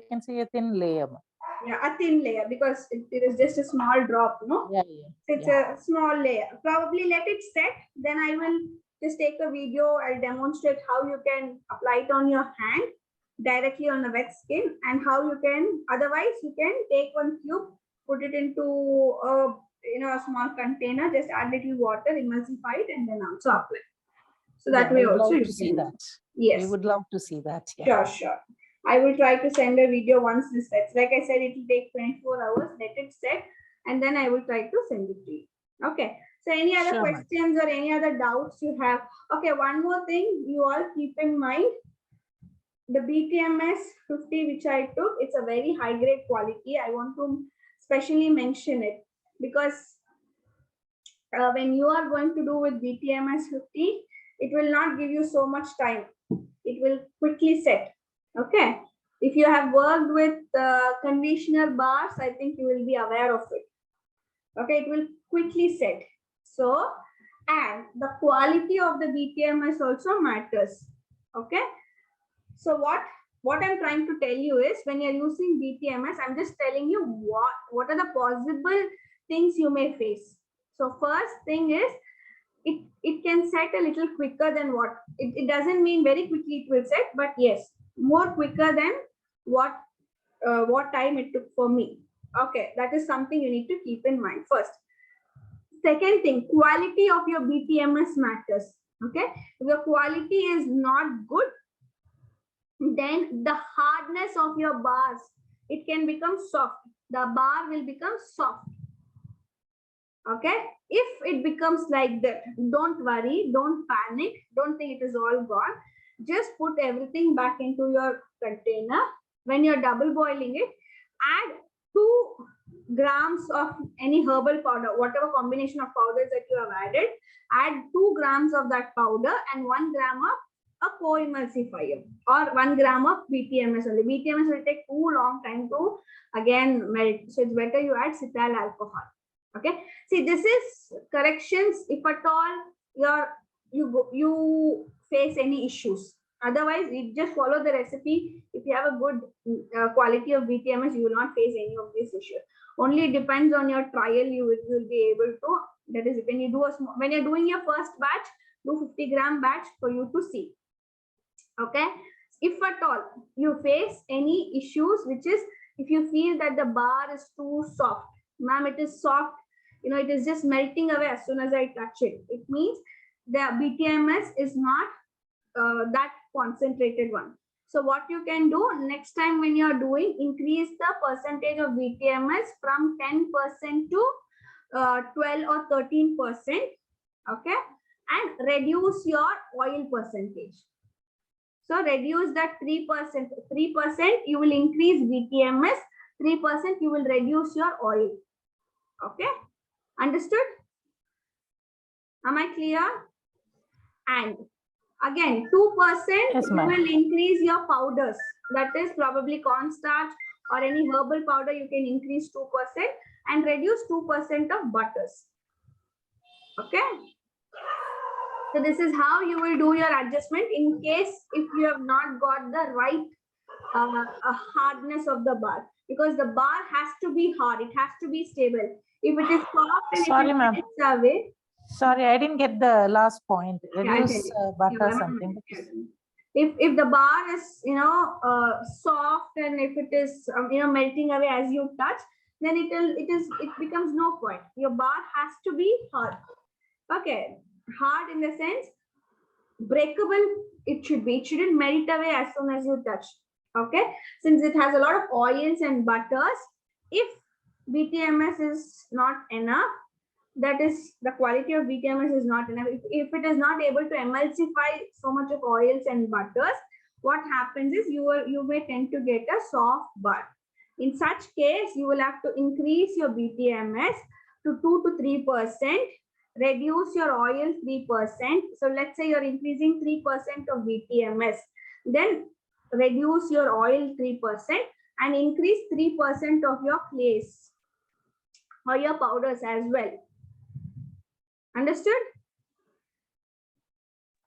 can see a thin layer. Yeah, a thin layer, because it is just a small drop, no? Yeah. It's a small layer. Probably let it set. Then I will just take a video. I'll demonstrate how you can apply it on your hand directly on the wet skin, and how you can, otherwise you can take one cube, put it into a small container, just add little water, emulsify it, and then also apply. So that way also you see that. Yes, we would love to see that. Sure. I will try to send a video once this sets. Like I said, it will take 24 hours. Let it set, and then I will try to send it to you. Okay. So any other questions or any other doubts you have? Okay, one more thing you all keep in mind. The BTMS 50 which I took, it's a very high grade quality. I want to specially mention it, because when you are going to do with BTMS 50, it will not give you so much time. It will quickly set. Okay. If you have worked with conditioner bars, I think you will be aware of it. Okay, it will quickly set. So, and the quality of the BTMS also matters. Okay. So what I'm trying to tell you is, when you're using BTMS, I'm just telling you what are the possible things you may face. So first thing is, it can set a little quicker than what it doesn't mean very quickly it will set, but yes, more quicker than what time it took for me. Okay, that is something you need to keep in mind first. Second thing, quality of your BTMS matters. Okay, if the quality is not good, then the hardness of your bars, it can become soft. The bar will become soft. Okay, if it becomes like that, don't worry, don't panic, don't think it is all gone. Just put everything back into your container. When you're double boiling it, add 2 grams of any herbal powder, whatever combination of powders that you have added. Add 2 grams of that powder and 1 gram of a co-emulsifier, or 1 gram of BTMS only. BTMS will take too long time to again melt, so it's better you add cetyl alcohol. Okay, see, this is corrections if at all you face any issues. Otherwise, you just follow the recipe. If you have a good quality of BTMS, you will not face any of these issues. Only depends on your trial. You will be able to. That is, when you do when you're doing your first batch, do 50-gram batch for you to see. Okay, if at all you face any issues, which is if you feel that the bar is too soft, ma'am, it is soft, it is just melting away as soon as I touch it. It means the BTMS is not that concentrated one. So what you can do next time when you are doing, increase the percentage of BTMS from 10% to 12 or 13%. Okay, and reduce your oil percentage. So reduce that 3%. 3% you will increase BTMS, 3% you will reduce your oil. Okay, understood? Am I clear? And again, 2% you will increase your powders. That is probably cornstarch or any herbal powder, you can increase 2% and reduce 2% of butters. Okay. So this is how you will do your adjustment in case if you have not got the right hardness of the bar, because the bar has to be hard. It has to be stable. If it is soft and Sorry, ma'am. Away. Sorry, I didn't get the last point. Reduce butter something. If the bar is soft, and if it is melting away as you touch, then it becomes no point. Your bar has to be hard. Okay, hard in the sense breakable it should be. It shouldn't melt away as soon as you touch. Okay, since it has a lot of oils and butters, if BTMS is not enough, that is the quality of BTMS is not enough. If it is not able to emulsify so much of oils and butters, what happens is you may tend to get a soft bar. In such case, you will have to increase your BTMS to 2 to 3%, reduce your oil 3%. So let's say you're increasing 3% of BTMS, then reduce your oil 3% and increase 3% of your clays or your powders as well. Understood?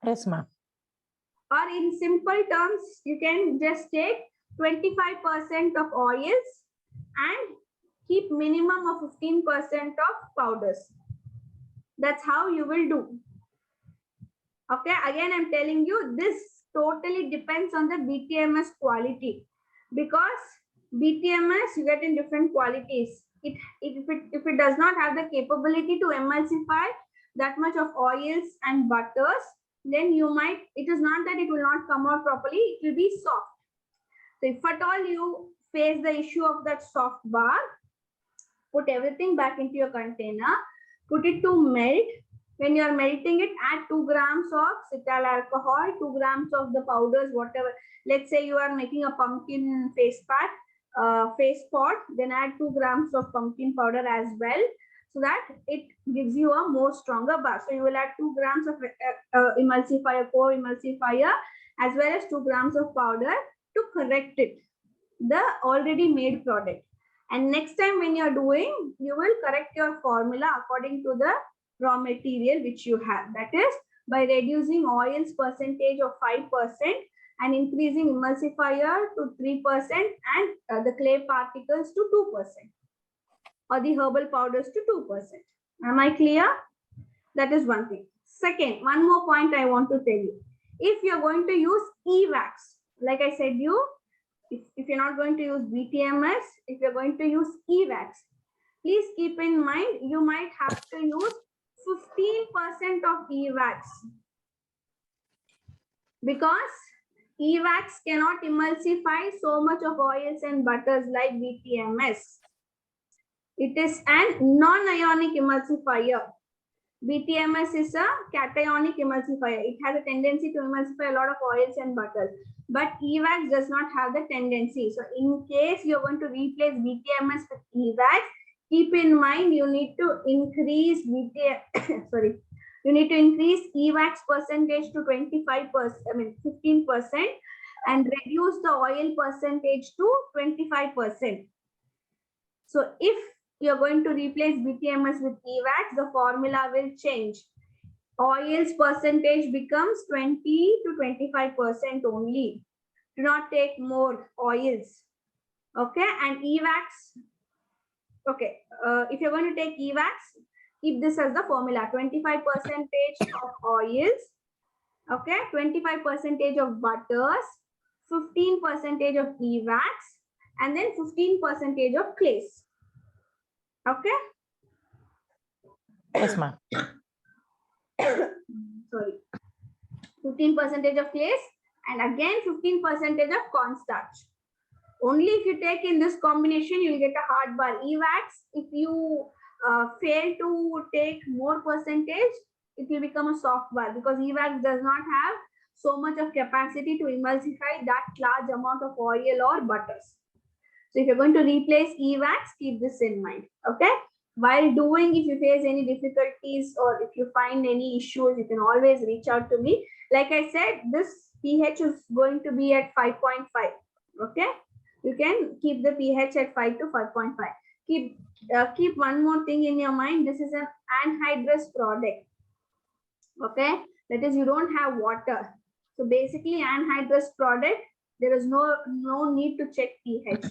Yes, ma'am. Or in simple terms, you can just take 25% of oils and keep minimum of 15% of powders. That's how you will do. Okay, again, I'm telling you, this totally depends on the BTMS quality, because BTMS you get in different qualities. If it does not have the capability to emulsify that much of oils and butters, then you might, it is not that it will not come out properly, it will be soft. So if at all you face the issue of that soft bar, put everything back into your container, put it to melt. When you are melting it, add 2 grams of cetyl alcohol, 2 grams of the powders, whatever. Let's say you are making a pumpkin face pot, then add 2 grams of pumpkin powder as well, so that it gives you a more stronger bar. So you will add 2 grams of emulsifier, co-emulsifier, as well as 2 grams of powder to correct it, the already made product. And next time when you're doing, you will correct your formula according to the raw material which you have. That is by reducing oils percentage of 5% and increasing emulsifier to 3% and the clay particles to 2% or the herbal powders to 2%. Am I clear? That is one thing. Second, one more point I want to tell you. If you're going to use e-wax, like I said if you're not going to use BTMS, if you're going to use e-wax, please keep in mind you might have to use 15% of e-wax, because e-wax cannot emulsify so much of oils and butters like BTMS. It is an non-ionic emulsifier. BTMS is a cationic emulsifier. It has a tendency to emulsify a lot of oils and butters, but e-wax does not have the tendency. So in case you're going to replace BTMS with e-wax, keep in mind you need to increase you need to increase e-wax percentage to 25%, 15%, and reduce the oil percentage to 25%. So if you're going to replace BTMS with e-wax, the formula will change. Oils percentage becomes 20 to 25% only. Do not take more oils. Okay, and e-wax. Okay, if you're going to take e-wax, keep this as the formula: 25% of oils. Okay, 25% of butters, 15% of e-wax, and then 15% of clays. Okay. Yes, ma'am. Sorry. 15% of clays and again 15% of cornstarch. Only if you take in this combination, you'll get a hard bar. E-wax, if you fail to take more percentage, it will become a soft bar, because e-wax does not have so much of capacity to emulsify that large amount of oil or butters. So if you're going to replace e-wax, keep this in mind. Okay. While doing, if you face any difficulties or if you find any issues, you can always reach out to me. Like I said, this pH is going to be at 5.5. Okay. You can keep the pH at 5 to 5.5. Keep one more thing in your mind. This is an anhydrous product. Okay. That is, you don't have water. So basically, anhydrous product, there is no need to check pH.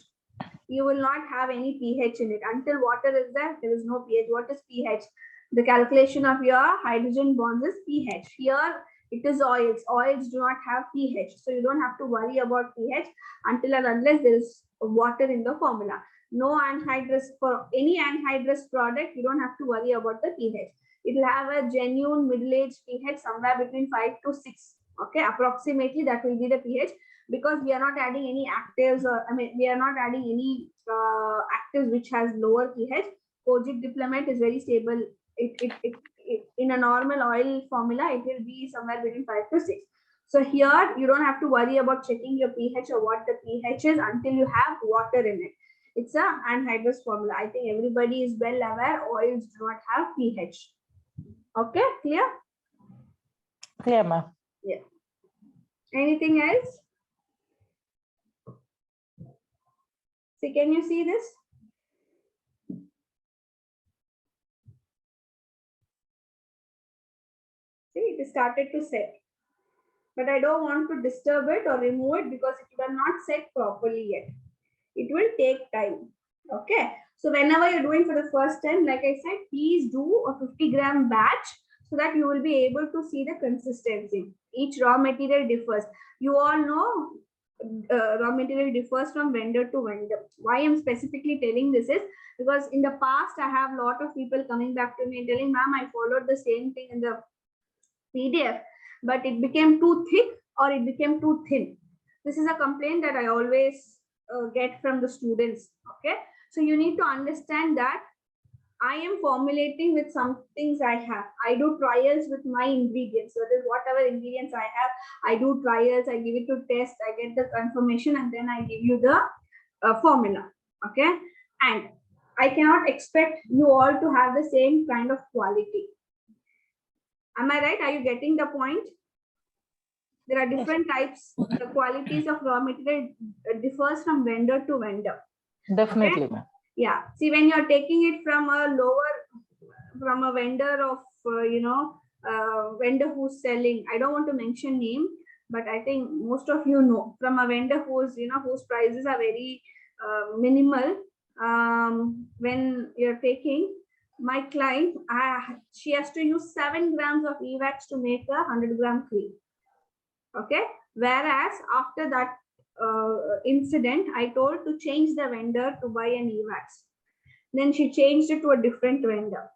You will not have any pH in it. Until water is there, there is no pH. What is pH? The calculation of your hydrogen bonds is pH. Here it is oils. Oils do not have pH. So you don't have to worry about pH until and unless there is water in the formula. No anhydrous, for any anhydrous product, you don't have to worry about the pH. it will have a genuine middle-aged pH somewhere between 5 to 6. Okay, approximately that will be the pH, because we are not adding any actives, or we are not adding any actives which has lower pH. Kojic diplomat is very stable. It in a normal oil formula, it will be somewhere between 5 to 6. So here you don't have to worry about checking your pH or what the pH is until you have water in it. It's a anhydrous formula. I think everybody is well aware oils do not have pH. Okay, clear? Clear, ma'am. Yeah. Anything else? See, can you see this? See, it started to set. But I don't want to disturb it or remove it because it will not set properly yet. It will take time. Okay. So whenever you're doing for the first time, like I said, please do a 50-gram batch so that you will be able to see the consistency. Each raw material differs. You all know raw material differs from vendor to vendor. Why I'm specifically telling this is because in the past, I have a lot of people coming back to me and telling, ma'am, I followed the same thing in the PDF, but it became too thick or it became too thin. This is a complaint that I always get from the students. Okay, so you need to understand that I am formulating with some things I have. I do trials with my ingredients. So that is whatever ingredients I have, I do trials, I give it to test, I get the confirmation, and then I give you the formula. Okay, and I cannot expect you all to have the same kind of quality. Am I right? Are you getting the point? There are different types. The qualities of raw material differs from vendor to vendor. Definitely, okay? ma'am. Yeah. See, when you're taking it from a vendor of, vendor who's selling, I don't want to mention name, but I think most of you know, from a vendor who's, whose prices are very minimal. When you're taking, my client, she has to use 7 grams of evax to make a 100-gram cream. Okay. Whereas after that incident, I told to change the vendor to buy an evax. Then she changed it to a different vendor.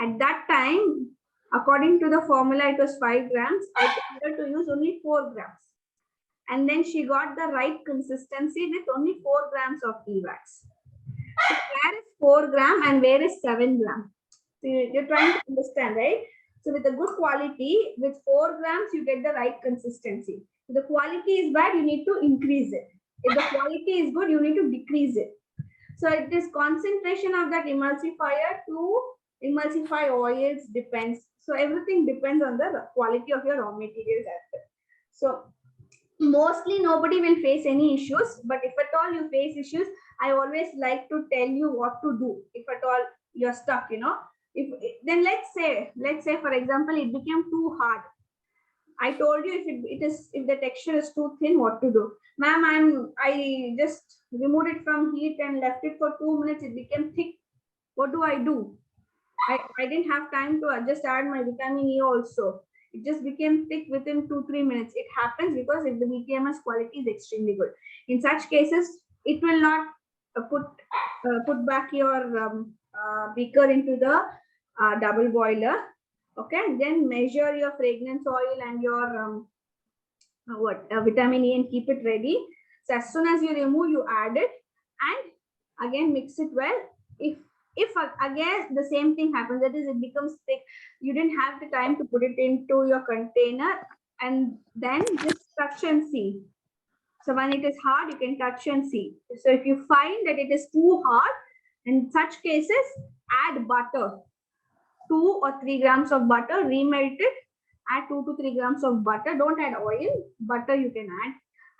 At that time, according to the formula, it was 5 grams. I told her to use only 4 grams. And then she got the right consistency with only 4 grams of evax. So where is 4 gram and where is 7 gram? So you're trying to understand, right? So with a good quality, with 4 grams, you get the right consistency. If the quality is bad, you need to increase it. If the quality is good, you need to decrease it. So it is concentration of that emulsifier to emulsify oils depends. So everything depends on the quality of your raw materials as well. So mostly nobody will face any issues, but if at all you face issues, I always like to tell you what to do. If at all you're stuck, if then let's say for example, it became too hard. I told you if the texture is too thin, what to do. Ma'am, I just removed it from heat and left it for 2 minutes. It became thick. What do I do? I didn't have time to just add my vitamin E also. It just became thick within 2-3 minutes. It happens because if the VTMS quality is extremely good. In such cases, it will not put back your beaker into the double boiler. Okay, then measure your fragrance oil and your vitamin E and keep it ready. So as soon as you remove, you add it and again mix it well. If again the same thing happens, that is it becomes thick, you didn't have the time to put it into your container, and then just touch and see. So when it is hard, you can touch and see. So if you find that it is too hard, in such cases, add butter. 2 or 3 grams of butter, remelt it, add 2 to 3 grams of butter. Don't add oil, butter you can add.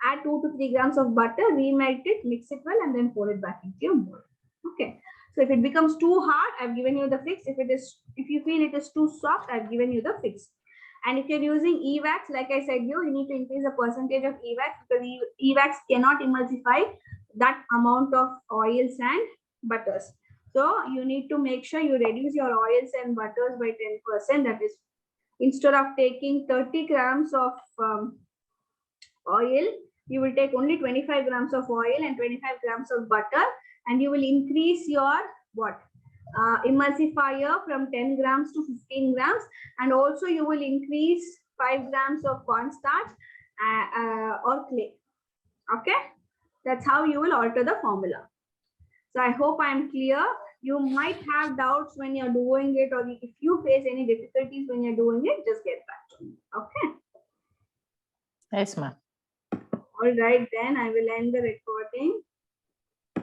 Add 2 to 3 grams of butter, remelt it, mix it well, and then pour it back into your mold. Okay. So if it becomes too hard, I've given you the fix. If you feel it is too soft, I've given you the fix. And if you're using evax, like I said, you need to increase the percentage of evax because evax cannot emulsify that amount of oils and butters. So you need to make sure you reduce your oils and butters by 10%. That is, instead of taking 30 grams of oil, you will take only 25 grams of oil and 25 grams of butter, and you will increase your what? emulsifier from 10 grams to 15 grams, and also you will increase 5 grams of cornstarch or clay. Okay, that's how you will alter the formula. So I hope I'm clear. You might have doubts when you're doing it, or if you face any difficulties when you're doing it, just get back to me. Okay. Yes, ma'am. All right, then I will end the recording.